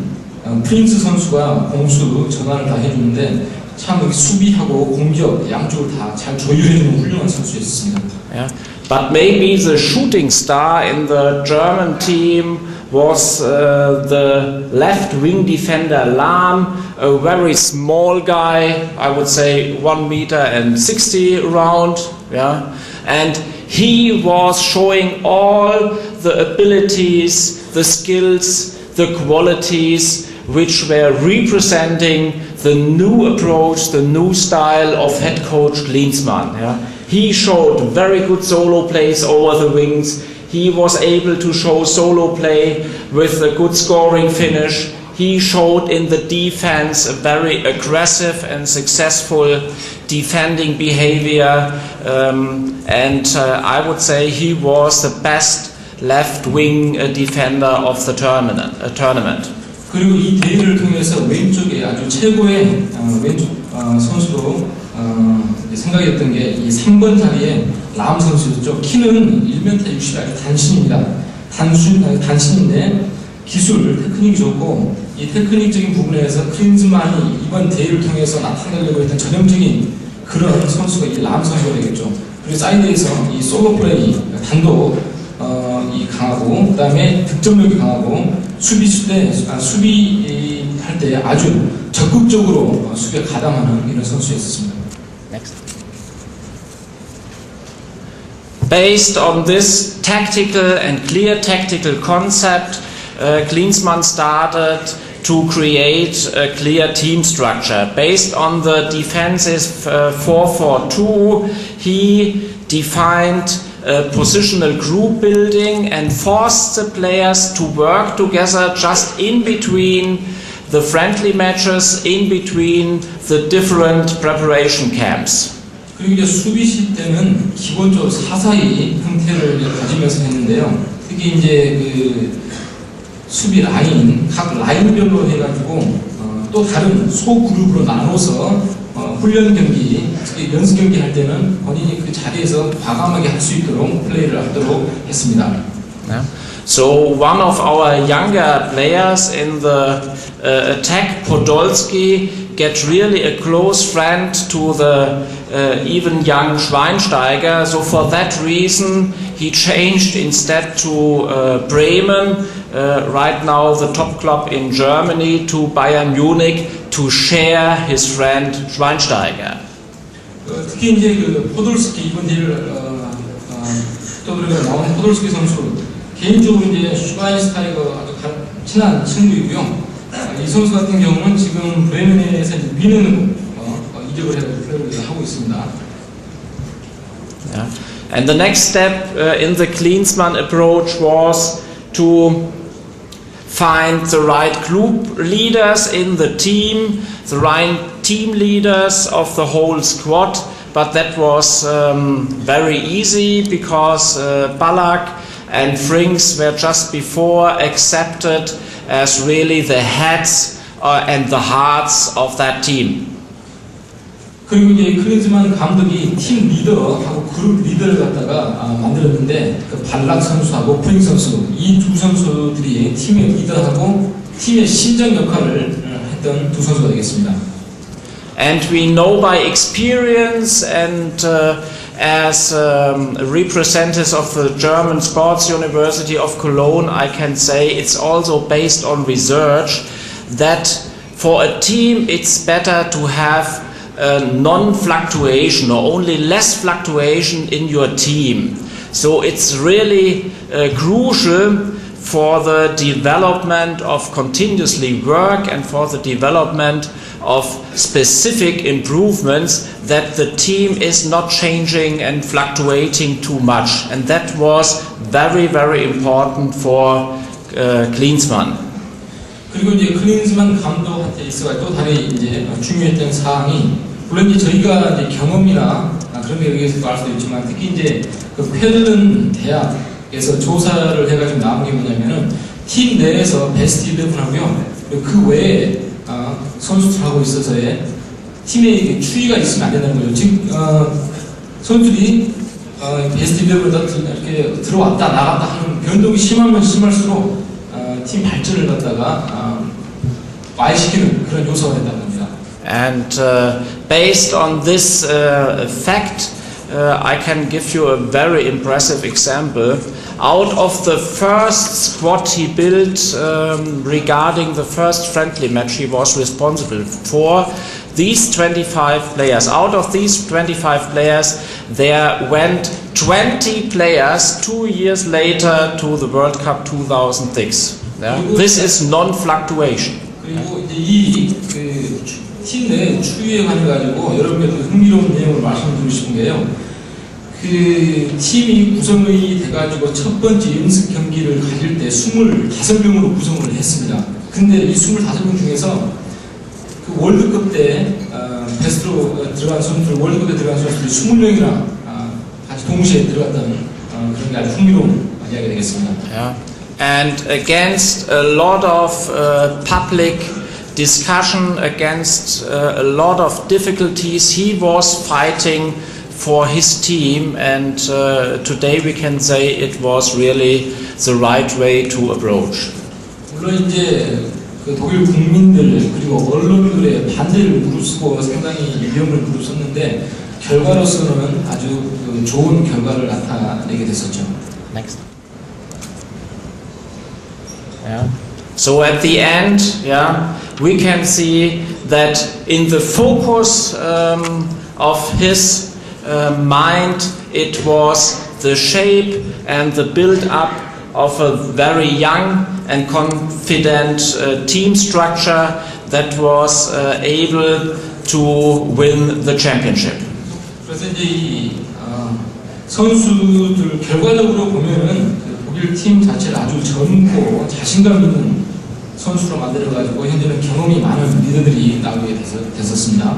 프린스 선수가 공수 전환을 다 해주는데 참 수비하고 공격 양쪽을 다 잘 조율해주는 훌륭한 선수였습니다. Yeah. But maybe the shooting star in the German team was the left wing defender Lahm, a very small guy, I would say 1 meter and 60 around, yeah, and he was showing all the abilities, the skills, the qualities which were representing the new approach, the new style of head coach Klinsmann. Yeah. He showed very good solo plays over the wings. He was able to show solo play with a good scoring finish. He showed in the defense a very aggressive and successful defending behavior, and I would say he was the best left-wing defender of the tournament. 그리고 이 대회를 통해서 왼쪽에 아주 최고의 왼쪽 선수로 생각했던 게 이 3번 자리에 람 선수였죠. 키는 1m 60 아주 단신입니다. 단신인데 기술, 테크닉이 좋고 이 테크닉적인 부분에서 클린즈만이 이번 대회를 통해서 나타내려고 했던 전형적인 그런 선수가 이 람 선수가 되겠죠. 그리고 사이드에서 이 솔로 플레이, 단독 이 강하고 그다음에 득점력이 강하고 수비할 때 아주 적극적으로 수비에 가담하는 이런 선수였습니다. Next. Based on this tactical and clear tactical concept, Klinsmann started to create a clear team structure. Based on the defensive 4-4-2, he defined positional group building and forced the players to work together just in between the friendly matches, in between the different preparation camps. 그리고 이제 수비실 때는 기본적으로 4-4-2 형태를 가지면서 했는데요. 특히 이제 그 수비 라인, 각 라인별로 해가지고 또 다른 소그룹으로 나눠서 훈련 경기, 특히 연습 경기 할 때는 본인이 그 자리에서 과감하게 할 수 있도록 플레이를 하도록 했습니다. Yeah. So one of our younger players in the attack, Podolski, get really a close friend to the even young Schweinsteiger. So for that reason, he changed instead to Bremen, right now the top club in Germany, to Bayern Munich to share his friend Schweinsteiger. 특히 이제 그 포돌스키 이번 대회를 떠들어 나온 포돌스키 선수 개인적으로 이제 슈바인스타이거 아주 친한 친구이고요. 이 선수 같은 경우는 지금 브레멘에서 미넨으로 이적을 해서 플레이를 하고 있습니다. Yeah. And the next step in the Klinsmann approach was to find the right group leaders in the team, the right team leaders of the whole squad. But that was very easy because Ballack and Frings were just before accepted as really the heads and the hearts of that team. 그리고 이제 클린즈만 감독이 팀 리더하고 그룹 리더를 갖다가 만들었는데 그 발락 선수하고 프링 선수 이 두 선수들이 팀의 리더하고 팀의 심장 역할을 했던 두 선수가 되겠습니다. And we know by experience and as representatives of the German Sports University of Cologne, I can say it's also based on research that for a team it's better to have non-fluctuation or only less fluctuation in your team. So it's really crucial for the development of continuously work and for the development of specific improvements that the team is not changing and fluctuating too much. And that was very, very important for Klinsmann. 그리고 이제 클린즈만 감독한테 있어가 또 다른 이제 중요했던 사항이 물론 이제 저희가 이제 경험이나 그런 데 의해서도 알 수도 있지만 특히 이제 그 페르른 대학 에서 조사를 해가지고 나온 게 뭐냐면은 팀 내에서 베스트 11하고요. 그리고 그 외에 선수들하고 있어서의 팀의 추이가 있으면 안 된다는 거죠. 즉 선수들이 베스트 11에다 이렇게 들어왔다 나갔다 하는 변동이 심하면 심할수록 팀 발전을 갖다가 와해시키는 그런 요소가 된다는 겁니다. And based on this fact, I can give you a very impressive example. Out of the first squad he built regarding the first friendly match, he was responsible for these 25 players. Out of these 25 players, there went 20 players 2 years later to the World Cup 2006. Yeah? This is non-fluctuation. 그리고 이제 팀 내 추이에 관해 가지고 여러분께도 흥미로운 내용을 말씀드리고 싶은 게요. 그 팀이 구성이 돼가지고 첫 번째 연습 경기를 가질 때 25명으로 구성을 했습니다. 근데 이 25명 중에서 그 월드컵 때 베스트로 들어간 선수들, 월드컵에 들어간 선수들이 20명이나 같이 동시에 들어갔다는 그런 게 아주 흥미로운 이야기가 되겠습니다. Yeah. And against a lot of public discussion, against a lot of difficulties, he was fighting for his team, and today we can say it was really the right way to approach. 물론 이제 그 독일 국민들 그리고 언론들의 반대를 무릅쓰고 상당히 위험을 무릅썼는데 결과로서는 아주 좋은 결과를 나타내게 됐었죠. Next. Yeah. So at the end, yeah, we can see that in the focus of his mind, it was the shape and the build-up of a very young and confident team structure that was able to win the championship. 그래서 이제 이 선수들 결과적으로 보면은 독일 팀 자체를 아주 젊고 자신감 있는 선수로 만들어가지고 현재는 경험이 많은 리더들이 나오게 됐었습니다.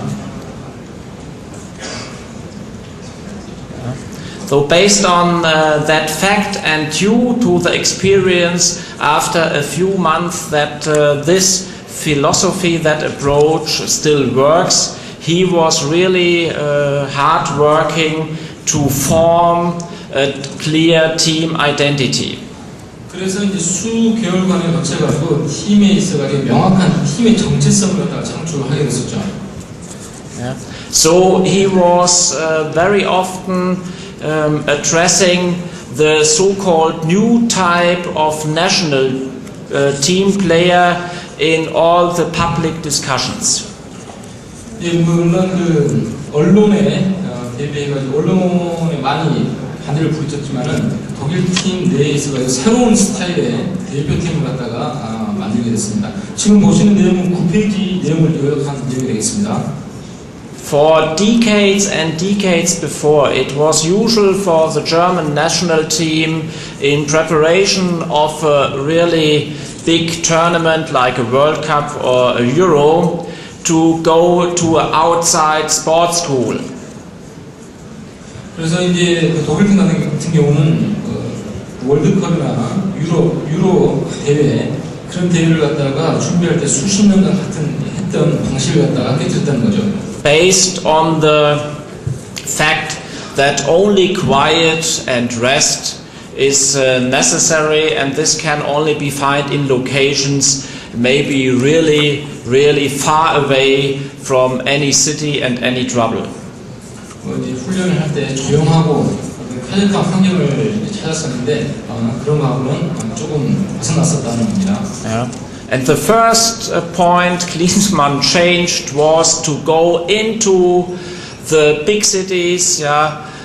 So based on that fact and due to the experience after a few months that this philosophy, that approach still works, he was really hard working to form a clear team identity. 그래서 이제 수개월간에 거쳐가지고 팀에 있어가지고 명확한 팀의 정체성을 갖다가 창출하게 됐었죠. Yeah. So he was very often addressing the so-called new type of national team player in all the public discussions. 예, 물론 그 언론에 대비해가지고 언론에 많이 반대를 부딪혔지만은 독일 팀 내에 있어가지고 새로운 스타일의 대표팀을 갖다가 만들게 됐습니다. 지금 보시는 내용은 9페이지 내용을 요약한 내용이 되겠습니다. For decades and decades before, it was usual for the German national team in preparation of a really big tournament like a World Cup or a Euro to go to an outside sports school. 그래서 이제 그 독일 팀 같은 경우는 월드컵이나 유로 대회 그런 대회를 갖다가 준비할 때 수십 년간 했던 방식을 갖다가 깨뜨렸다는 거죠. Based on the fact that only quiet and rest is necessary, and this can only be found in locations maybe really far away from any city and any trouble. 이제 훈련을 할 때 조용하고 쾌적한 환경을 찾았었는데 그런 거하고는 조금 벗어났었다는 겁니다. Yeah. And the first point Klinsmann changed was to go into the big cities,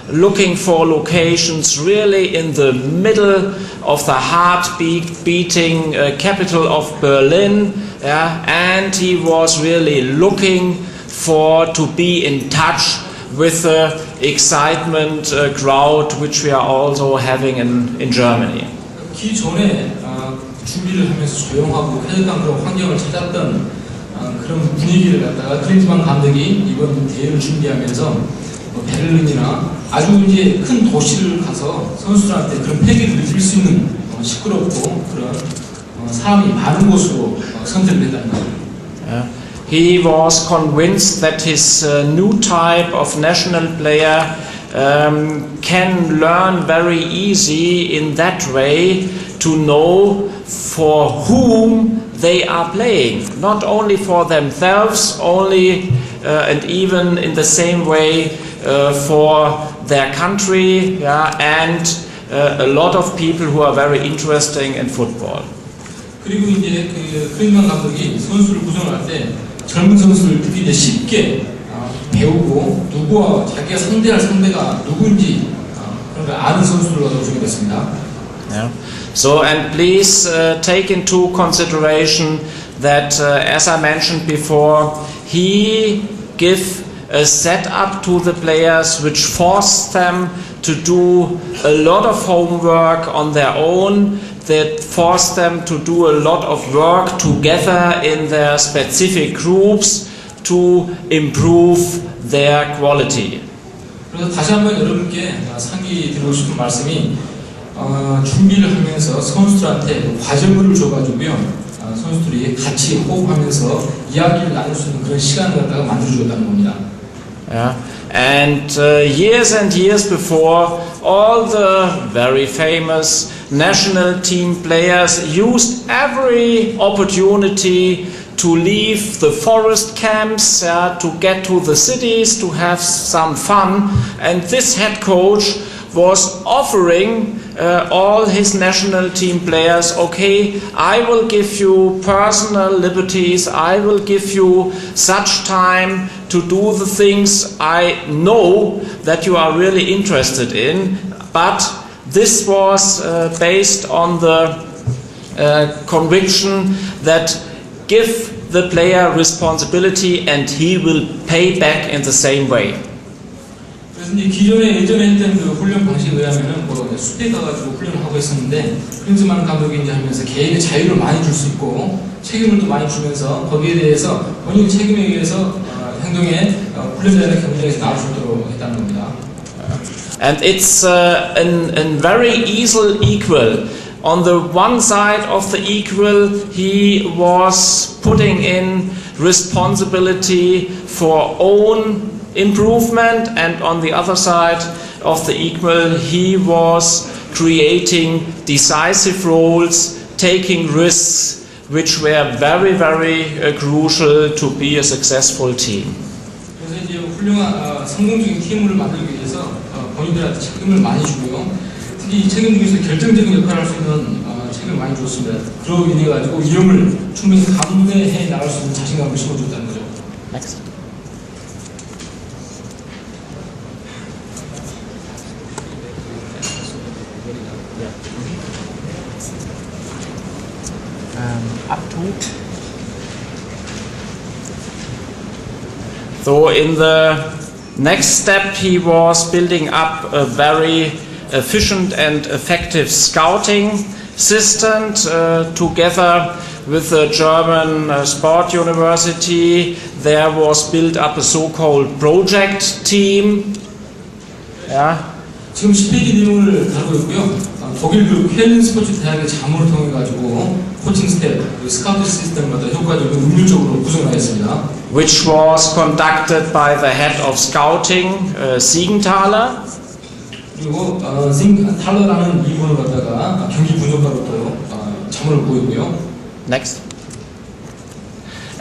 looking for locations really in the middle of the heart-beating capital of Berlin, and he was really looking to be in touch with the excitement crowd which we are also having in Germany. 기존에 준비를 하면서 조용하고 쾌적한 그런 환경을 찾았던 그런 분위기를 갖다가 클린스만 감독이 이번 대회를 준비하면서 베를린이나 아주 이제 큰 도시를 가서 선수들한테 그런 패기를 느낄 수 있는 시끄럽고 그런 사람이 많은 곳으로 선택됐다는 거죠. He was convinced that his new type of national player can learn very easy in that way to know for whom they are playing, not only for themselves, and even in the same way for their country, and a lot of people who are very interesting in football. 그리고 이제 그 클린만 감독이 선수를 구성할 때 젊은 선수를 특히 이제 쉽게 배우고 누구와 자기가 상대할 상대가 누구인지 그런 걸 아는 선수를 얻어주게 됐습니다. Yeah. So and please take into consideration that as I mentioned before, he give a setup to the players which forced them to do a lot of homework on their own, that forced them to do a lot of work together in their specific groups to improve their quality. 그래서 다시 한번 여러분께 상기 드리고 싶은 말씀이 준비를 하면서 선수들한테 과정을 줘가지고요, 선수들이 같이 호흡하면서 이야기를 나눌 수 있는 그런 시간을 갖다가 만들어주었다는 겁니다. Yeah. And years before, all the very famous national team players used every opportunity to leave the forest camps, to get to the cities, to have some fun. And this head coach was offering all his national team players, okay, I will give you personal liberties, I will give you such time to do the things I know that you are really interested in, but this was based on the conviction that give the player responsibility and he will pay back in the same way. 그래서 이제 예전에 했던 그 훈련 방식에 의하면은 숲에 가가지고 훈련을 하고 있었는데, 클린즈만 감독이 이제 하면서 개인의 자유를 많이 줄 수 있고 책임을 또 많이 주면서 거기에 대해서 본인 책임에 의해서 행동에 훈련자의 경쟁에서 나올 수 있도록 했다는 겁니다. And it's a very easy equal. On the one side of the equal, he was putting in responsibility for own improvement, and on the other side of the equal, he was creating decisive roles, taking risks, which were very crucial to be a successful team. 그래서 이제 훌륭한 성공적인 팀을 만들기 위해서 본인들한테 책임을 많이 주고요. 특히 이 책임 중에서 결정적인 역할을 할 수 있는 책임을 많이 줬습니다. 그로 인해 가지고 이름을 충분히 감내해 나갈 수 있는 자신감을 심어줬다는 거죠. Next. Up to. So in the next step, he was building up a very efficient and effective scouting system together with the German Sport University. There was built up a so-called project team. Yeah. 지금 10페이지 내용을 다루고 있고요. 독일 그 쾰른 스포츠 대학의 자문을 통해 가지고 코칭 스텝, 스카우트 시스템마다 효과적으로 능률적으로 구성하였습니다. Which was conducted by the head of scouting, Siegenthaler. 그리고 탈러라는 이분을 갖다가 경기 분석가로 또 자문을 보이고요. Next.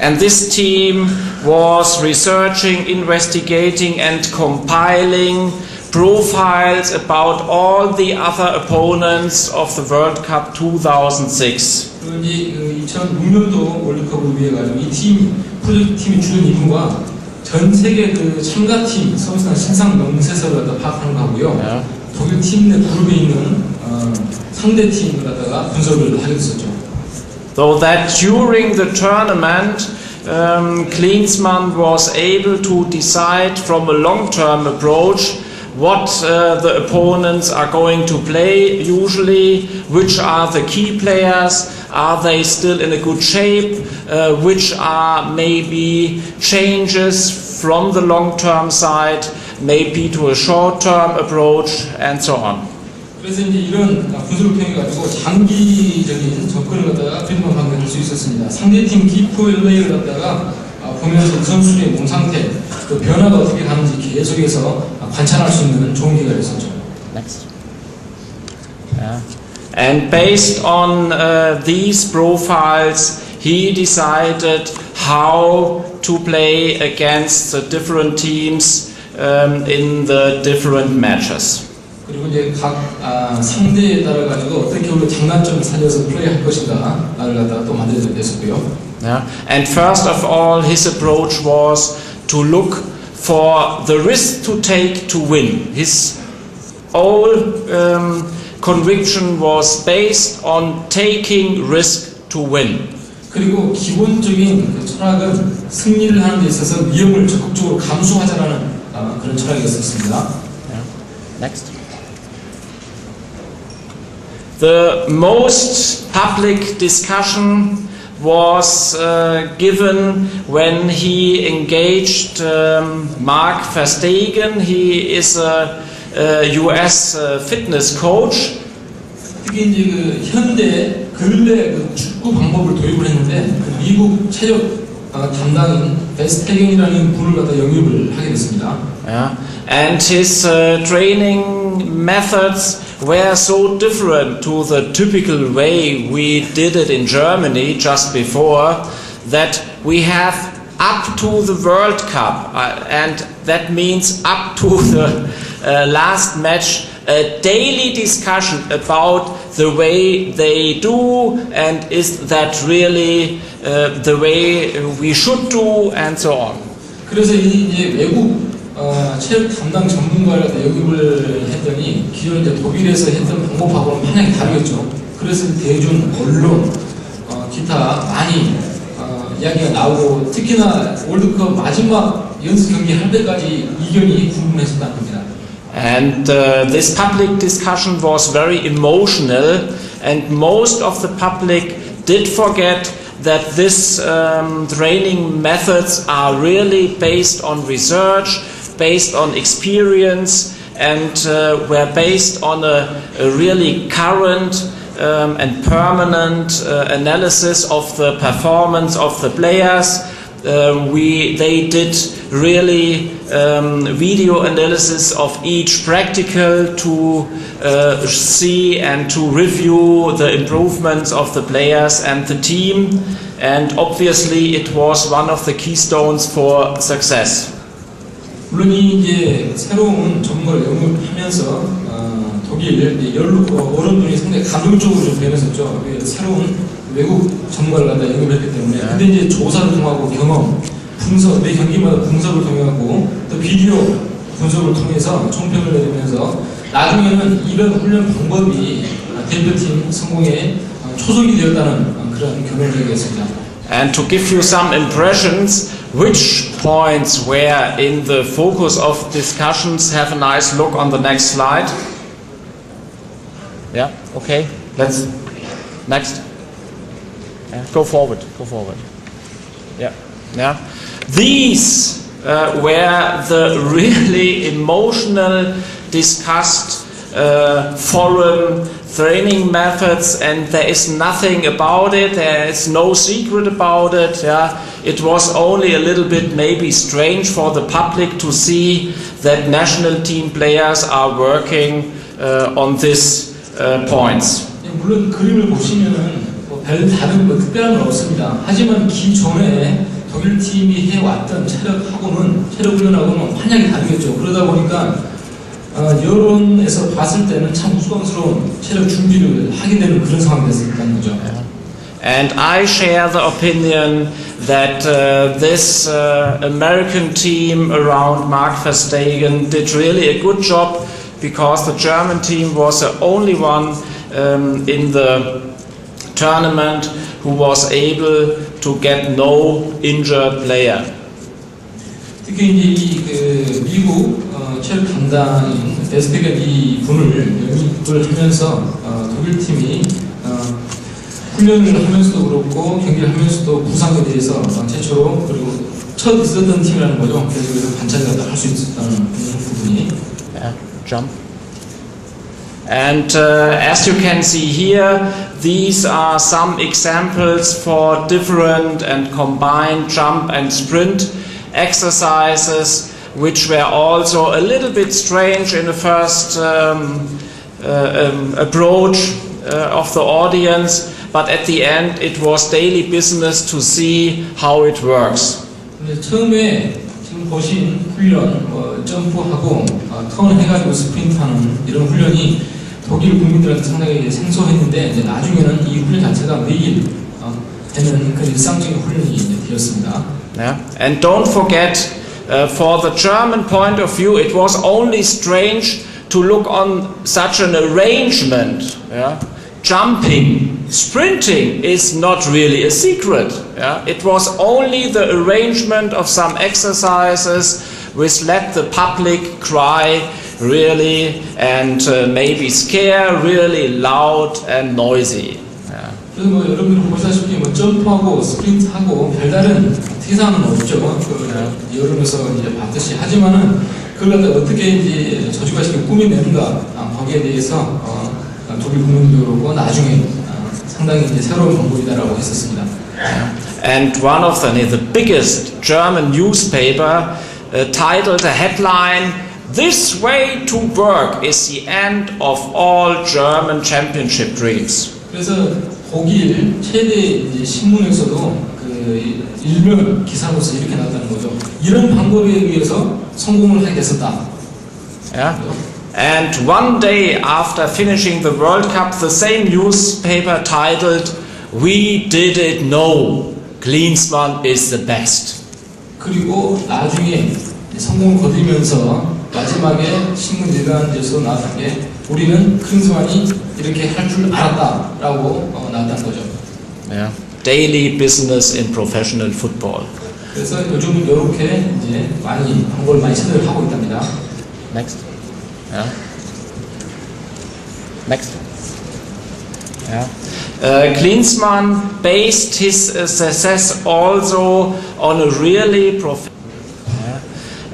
And this team was researching, investigating, and compiling profiles about all the other opponents of the World Cup 2006. 그리고 이제 2006년도 월드컵을 위해 가지고 이 프로젝트 팀이 주된 임무가 전 세계 그 참가팀 선수나 신상 명세서를 갖다 파악하는 거고요. 독일 팀 내 그룹에 있는 상대 팀을 갖다가 분석을 하게 됐었죠. So that during the tournament, Klinsmann was able to decide from a long-term approach what the opponents are going to play usually, which are the key players, are they still in a good shape, which are maybe changes from the long-term side, maybe to a short-term approach, and so on. 그래서 이제 이런 분석을 통해 가지고 장기적인 접근을 갖다가 필드만 방문할 수 있었습니다. 상대팀 기포일레이를 갖다가 보면서 그 선수의 몸 상태, 그 변화가 어떻게 가는지 계속해서 관찰할 수 있는 좋은 기회가 됐었죠. Next. Yeah. And based on these profiles, he decided how to play against the different teams in the different matches. 그리고 이제 각 상대에 따라 가지고 어떻게 우리 장단점을 살려서 플레이할 것인가를 갖다가 또 만들어냈었고요. Yeah. And first of all, his approach was to look for the risk to take to win. His whole conviction was based on taking risk to win. 그리고 기본적인 그 철학은 승리를 하는 데 있어서 위험을 적극적으로 감수하자라는 그런 철학이었습니다. Yeah. Next. The most public discussion was given when he engaged Mark Verstegen. He is a US fitness coach. 특히 이제 그 현대 근래 그 축구 방법을 도입을 했는데 그 미국 체력 담당인 베스테겐이라는 분을 갖다 영입을 하게 됐습니다. Yeah. And his training methods were so different to the typical way we did it in Germany just before that we have up to the World Cup and that means up to the last match a daily discussion about the way they do and is that really the way we should do and so on. 그래서 이제 외국 체력 담당 전문가를 영입을 했더니 기존 이제 독일에서 했던 방법하고는 판양이 다르겠죠. 그래서 대중, 언론, 기타 많이 이야기가 나오고 특히나 월드컵 마지막 연습 경기 할 때까지 이견이 궁금했었다는 겁니다. And this public discussion was very emotional, and most of the public did forget that this training methods are really based on research, based on experience, and were based on a really current and permanent analysis of the performance of the players. They did really video analysis of each practical to see and to review the improvements of the players and the team, and obviously it was one of the keystones for success. 물론 이제 새로운 전문가를 영입하면서 독일 언론들이 상당히 감동적으로 좀 변했었죠. 새로운 외국 전문가를 갖다 영입했기 때문에. 근데 이제 조사를 통하고 경험, 분석, 매 경기마다 분석을 통해갖고 또 비디오 분석을 통해서 총평을 내리면서 나중에는 이런 훈련 방법이 대표팀 성공에 초석이 되었다는 그런 결론을 내리겠습니다. And to give you some impressions, which points were in the focus of discussions, have a nice look on the next slide. Yeah, okay, let's, next. Yeah, go forward. Yeah. These were the really emotional, discussed foreign training methods, and there is nothing about it, there is no secret about it. Yeah. It was only a little bit maybe strange for the public to see that national team players are working on these points. 물론 그림을 보시면은 별 다른 특별한 건 없습니다. 하지만 기존에 독일 팀이 해왔던 체력 훈련하고는 판약이 다르겠죠. 그러다 보니까 여론에서 봤을 때는 참 우스꽝스러운 체력 준비를 하게 되는 그런 상황이 됐었다는 거죠. And I share the opinion that this American team around Mark Verstegen did really a good job, because the German team was the only one in the tournament who was able to get no injured player. 특히 이제 미국 체력 담당인 베스테겐 이 분을 영입을 하면서 독일 팀이 훈련을 하면서도 그렇고 경기를 하면서도 부상에 대해서 최초로 그리고 첫 있었던 팀이라는 거죠. 그래서 관찰을 할 수 있었다는 jump. And as you can see here, these are some examples for different and combined jump and sprint exercises, which were also a little bit strange in the first approach of the audience, but at the end it was daily business to see how it works. 처음에 지금 보신 훈련, 점프하고 턴 해가지고 스프린트하는 이런 훈련이 독일 국민들한테 상당히 생소했는데 이제 나중에는 이 훈련 자체가 매일 하는 그 일상적인 훈련이 이제 되었습니다. Yeah. And don't forget, for the German point of view, it was only strange to look on such an arrangement. Yeah? Jumping, sprinting is not really a secret. Yeah? It was only the arrangement of some exercises which let the public cry really and maybe scare really loud and noisy. Yeah. 그래서 뭐 여러분들 보시다시피 뭐 점프하고 스프린트하고 별다른 특이사항은 없죠. 여름에서 이제 봤듯이 하지만은 그걸 갖다 어떻게 이제 저주가시게 꾸며내는가 거기에 대해서 독일 국민들도 그렇고 나중에 상당히 이제 새로운 방법이다라고 했었습니다. And one of the biggest German newspaper titled the headline, "This way to work is the end of all German championship dreams." 그래서 독일 최대 이제 신문에서도 그 일명 기사로서 이렇게 나왔다는 거죠. 이런 방법에 의해서 성공을 하게 됐었다. Yeah. And one day after finishing the World Cup, the same newspaper titled, "We did it no, Klinsmann is the best." 그리고 나중에 성공을 거두면서 마지막에 신문 일간에서 나왔던 게 우리는 클린스만이 이렇게 할 줄 알았다라고 나왔다는 거죠. Yeah. Daily business in professional football. 그래서 요즘은 이렇게 이제 많이 방법을 많이 시도를 하고 있답니다. Next. Yeah. Next. Yeah. Klinsmann based his success also on a really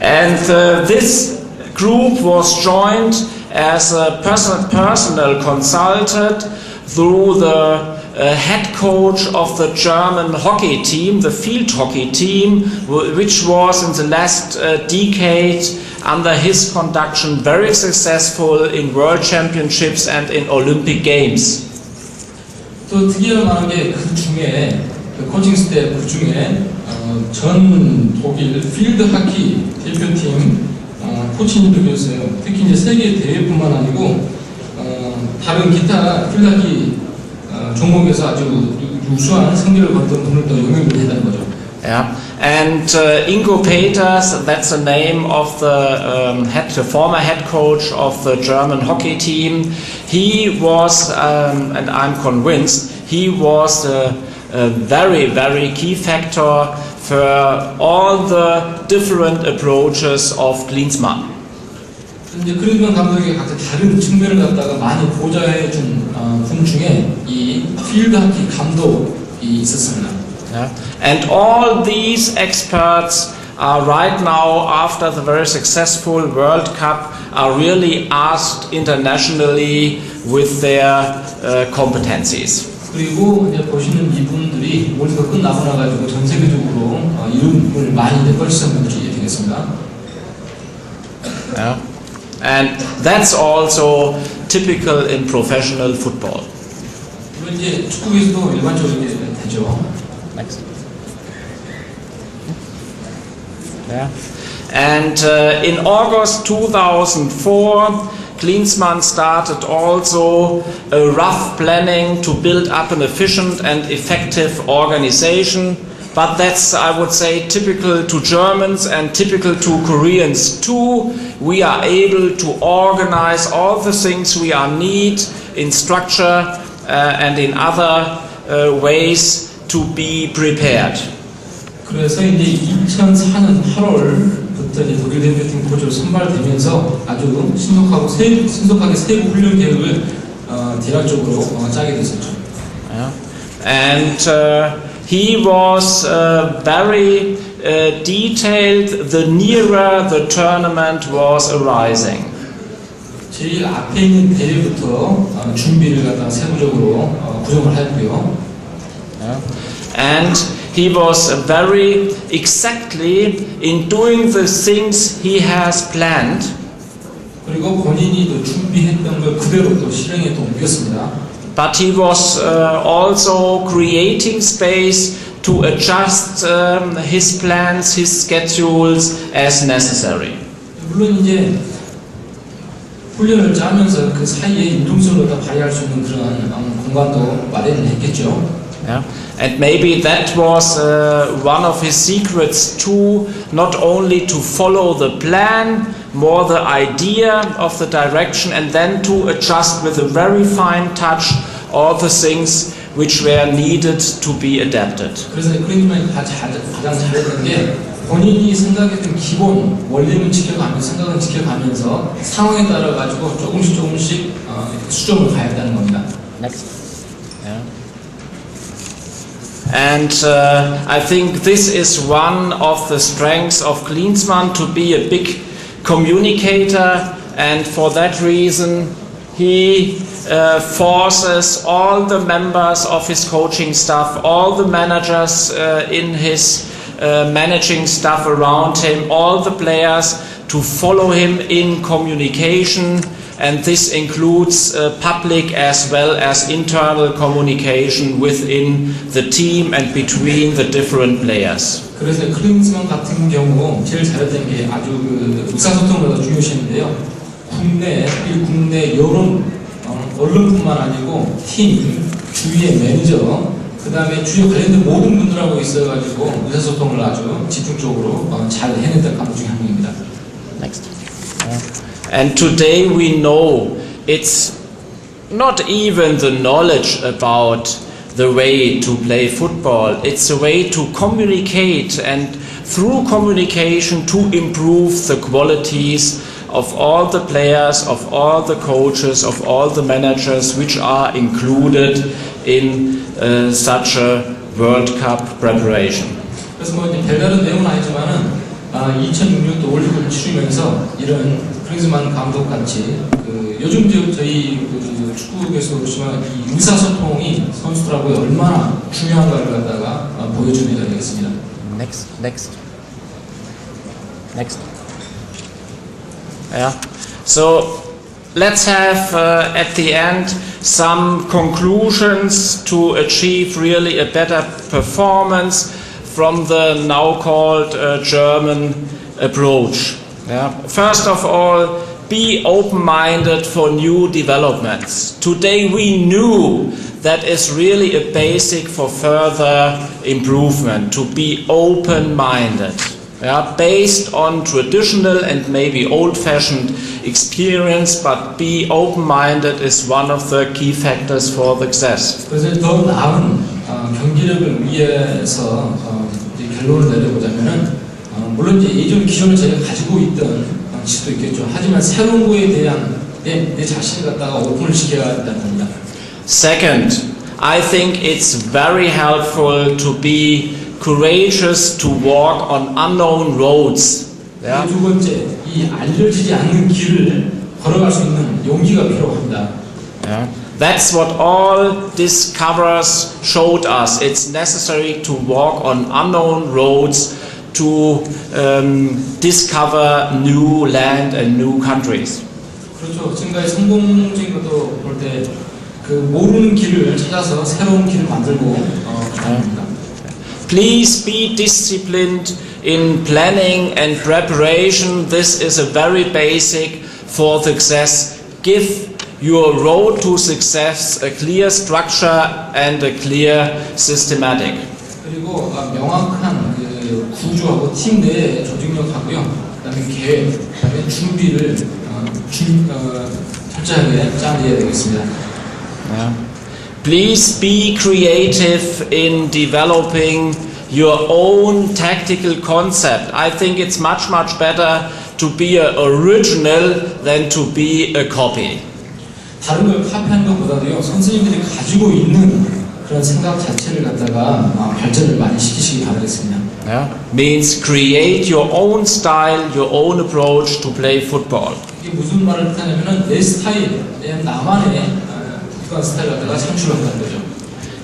and this group was joined as a personal consultant through the head coach of the German hockey team, the field hockey team, which was in the last decade under his conduction very successful in world championships and in Olympic Games. 또 특이한 만한 게 그 중에 그 코칭 스태프 중에 전 독일 필드 하키 대표팀 코치님도 계셨어요. 특히 이제 세계 대회뿐만 아니고 다른 기타 필드 하키 종목에서 아주 우수한 승리를 거둔 분을 또 영입을 했다는 거죠. Yeah, and Ingo Peters, that's the name of the former head coach of the German hockey team. He was, and I'm convinced, he was a very, very key factor for all the different approaches of Klinsmann. 이제 클린스만 감독이 각자 다른 측면을 갖다가 많이 보좌해준 분 중에 이 필드 하키 감독이 있었습니다. Yeah. And all these experts are right now, after the very successful World Cup, are really asked internationally with their competencies. 그리고 이제 보시는 이분들이 월드컵 끝나고 나가지고 전 세계적으로 이름을 많이 펼치는 분들이 되겠습니다. Yeah. And that's also typical in professional football. 물론 이제 축구에서도 일반적으로 되죠. Next. Yeah. And in August 2004, Klinsmann started also a rough planning to build up an efficient and effective organization. But that's, I would say, typical to Germans and typical to Koreans too. We are able to organize all the things we are need in structure and in other ways to be prepared. 그래서 이제 2004년 8월부터 이제 독일 대표팀 코치로 선발되면서 아주 신속하게 세부 훈련 계획을 대략적으로 짜게 됐었죠. And he was very detailed the nearer the tournament was arising. 제일 앞에 있는 대회부터 준비를 갖다가 세부적으로 구성을 했고요. And he was very exactly in doing the things he has planned. 그리고 본인이 또 준비했던 걸 그대로 또 실행에 또 옮겼습니다. But he was also creating space to adjust his plans, his schedules as necessary. 물론 이제 훈련을 짜면서 그 사이에 융통성을 다 발휘할 수 있는 그런 공간도 마련을 했겠죠. Yeah. And maybe that was one of his secrets too, not only to follow the plan, more the idea of the direction, and then to adjust with a very fine touch all the things which were needed to be adapted. 그래서 클린트만이 가장 잘했던 게 본인이 생각했던 기본 원리는 지켜가면서 생각은 지켜가면서 상황에 따라 가지고 조금씩 수정을 가했다는 겁니다. Next. Yeah. And I think this is one of the strengths of Klinsmann, to be a big communicator, and for that reason he forces all the members of his coaching staff, all the managers in his managing staff around him, all the players to follow him in communication, and this includes public as well as internal communication within the team and between the different players. 그래서 클린스만 같은 경우 제일 잘했던 게 아주 그 의사소통을 더 중요시했는데요. 국내 여론 언론뿐만 아니고 팀 주위의 매니저 그 다음에 주요 관련된 모든 분들하고 있어가지고 의사소통을 아주 집중적으로 잘 해냈던 감독 중에 한 명입니다. Next. And today we know it's not even the knowledge about the way to play football, it's a way to communicate, and through communication to improve the qualities of all the players, of all the coaches, of all the managers which are included in such a World Cup preparation. 그래서 뭐 이제 별다른 내용은 아니지만은 2006년도 월드컵을 치르면서 이런 클린스만 감독 같이 요즘 저희 축구에서 보시면 이 의사소통이 선수들하고 얼마나 중요한가를 갖다가 보여주게 되겠습니다. Next. Yeah. So let's have at the end some conclusions to achieve really a better performance from the now called German approach. Yeah. First of all, be open-minded for new developments. Today we knew that is really a basic for further improvement, to be open-minded. Yeah, based on traditional and maybe old-fashioned experience, but be open-minded is one of the key factors for success. 그래서 더 나은 경기력을 위해서 결론을 내려보자면은 물론 이제 예전 기존에 제가 가지고 있던 지도 있겠죠. 하지만 새로운 거에 대한 내 자신을 갖다가 오픈을 시켜야 한다는 겁니다. Second, I think it's very helpful to be courageous to walk on unknown roads. Yeah? 두 번째, 이 알려지지 않는 길을 걸어갈 수 있는 용기가 필요합니다. Yeah. That's what all discoverers showed us. It's necessary to walk on unknown roads to discover new land and new countries. 그렇죠. 지금까지 성공적인 것도 볼 때 그 모르는 길을 찾아서 새로운 길을 만들고 합니다. Please be disciplined in planning and preparation. This is a very basic for success. Give your road to success a clear structure and a clear systematic. 그리고 명확한 구조하고 팀 내에 조직력하고요. 그다음에 계획, 그다음에 준비를 철저하게 짜내야 되겠습니다. Yeah. Please be creative in developing your own tactical concept. I think it's much better to be an original than to be a copy. 다른 걸 카피하는 것보다도요, 선생님들이 가지고 있는 그런 생각 자체를 갖다가 발전을 많이 시키시기 바라겠습니다. Yeah. Means create your own style, your own approach to play football. 이게 무슨 말을 뜻하냐면은 내 스타일, 나만의 독특한 스타일 갖다가 창출한다는 거죠.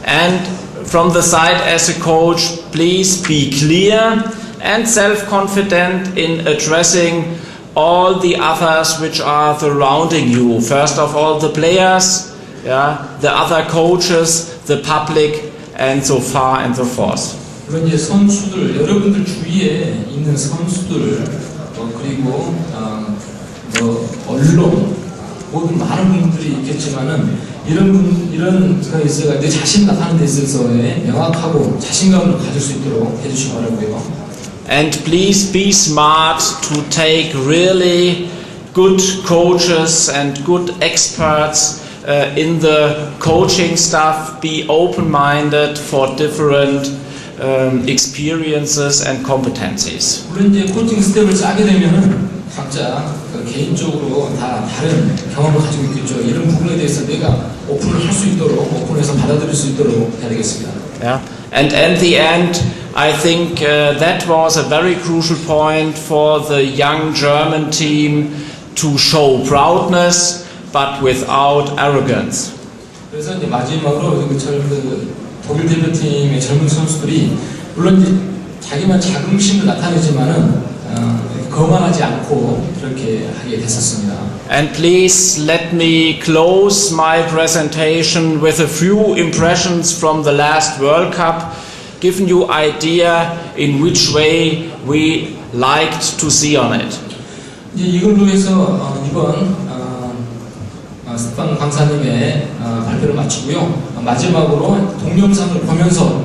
And from the side as a coach, please be clear and self-confident in addressing all the others which are surrounding you. First of all, the players, the other coaches, the public, and so far and so forth. 물론 이제 선수들, 여러분들 주위에 있는 선수들, 그리고 언론, 모든 많은 분들이 있겠지만은 이런 거 있어가 내 자신 나타내는 데 있어서의 명확하고 자신감을 가질 수 있도록 해주시기 바라고요. And please be smart to take really good coaches and good experts in the coaching stuff. Be open-minded for different experiences and competencies. 물론 이제 코칭 스텝을 짜게 되면은 각자 개인적으로 다 다른 경험을 가지고 있겠죠. 이런 부분에 대해서 내가 오픈을 할 수 있도록, 오픈해서 받아들일 수 있도록 해야 되겠습니다. Yeah. And at the end, I think that was a very crucial point for the young German team to show proudness, but without arrogance. 그래서 이제 마지막으로 독일 대표팀의 젊은 선수들이 물론 이제 자기만 자긍심을 나타내지만은 거만하지 않고 그렇게 하게 됐었습니다. And please let me close my presentation with a few impressions from the last World Cup, giving you idea in which way we liked to see on it. 이제 이걸로 해서 이번 스판 강사님의 발표를 마치고요. 마지막으로 동영상을 보면서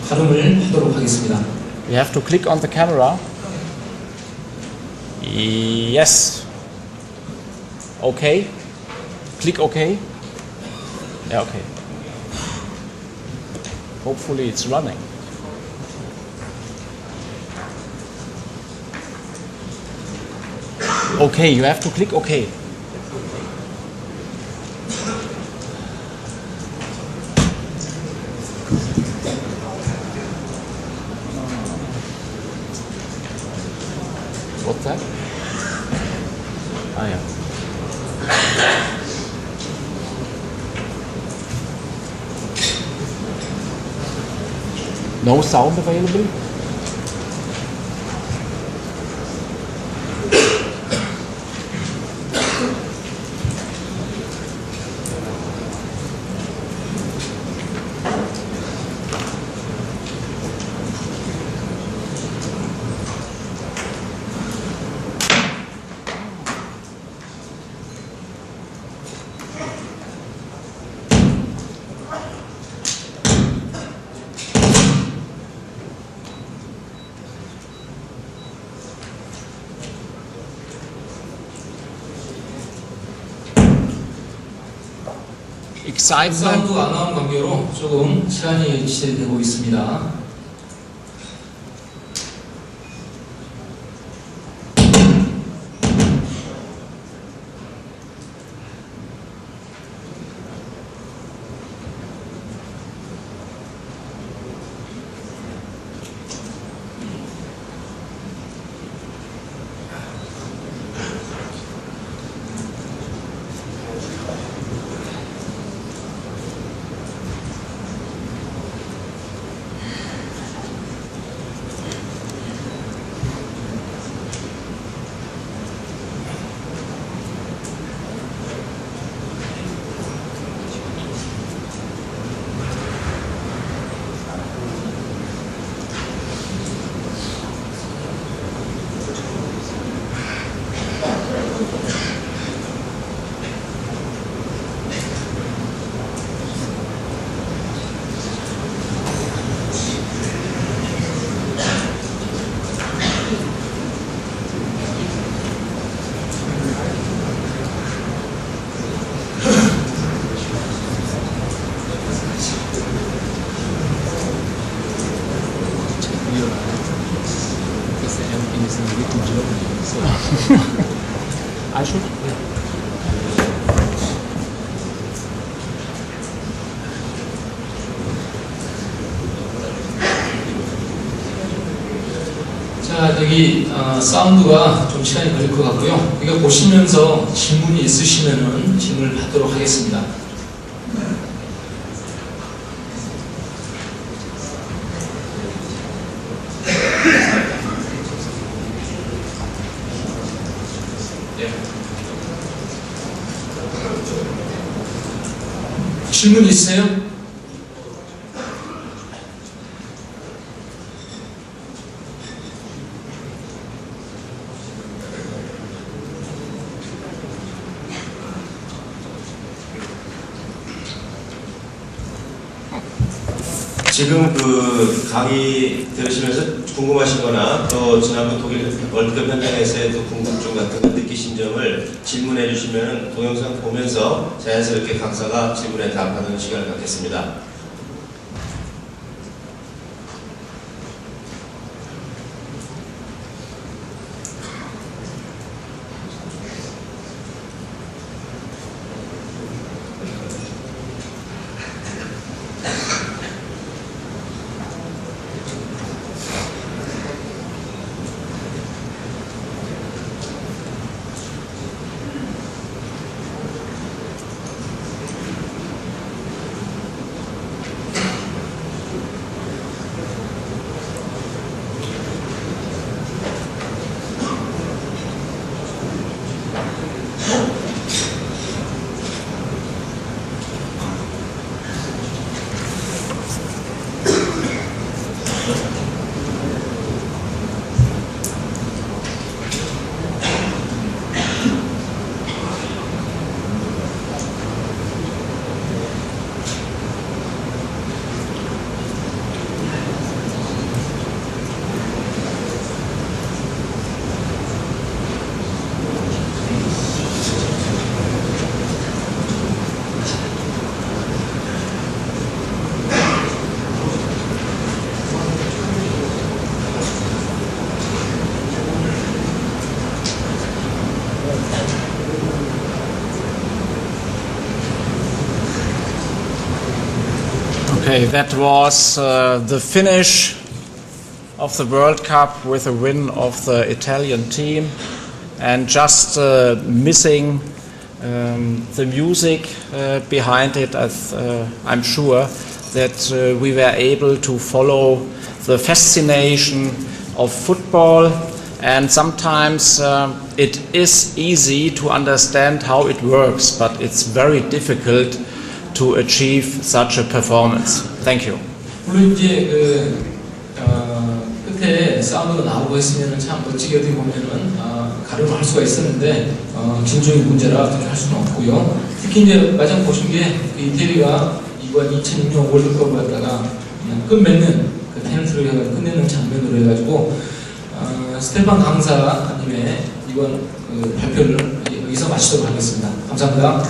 발음을 하도록 하겠습니다. We have to click on the camera. Yes. Okay. Click OK. Yeah, okay. Hopefully it's running. Okay, you have to click OK. What's that? Ah, yeah. No sound available? Excitement. 사운드가 안 나온 관계로 조금 시간이 지체되고 있습니다. I should. 자, 여기 사운드가 좀 시간이 걸릴 것 같고요. 이거 보시면서 질문이 있으시면은 질문을 받도록 하겠습니다. 질문 있으세요? 지금 그 강의 들으시면서 궁금하시거나 또 지난번 독일 월드컵 현장에서의 또 궁금증 같은 거 느끼신 점을 질문해 주시면 동영상 보면서 자연스럽게 강사가 질문에 답하는 시간을 갖겠습니다. Okay, that was the finish of the World Cup with a win of the Italian team, and just missing the music behind it. I'm sure that we were able to follow the fascination of football, and sometimes it is easy to understand how it works, but it's very difficult to achieve such a performance. Thank you. 물론 이제 끝에 사운드가 나오고 했으면 참 멋지게 어떻게 보면은 가름할 수가 있었는데 진정의 문제라 어떻게 할 수는 없고요. 특히 이제 마지막 보신 게 이태리가 이번 2006년 월드컵을 갖다가 그냥 끝맺는 그 페널티로 끝내는 장면으로 해가지고 스테판 강사님의 이번 발표를 여기서 마치도록 하겠습니다. 감사합니다.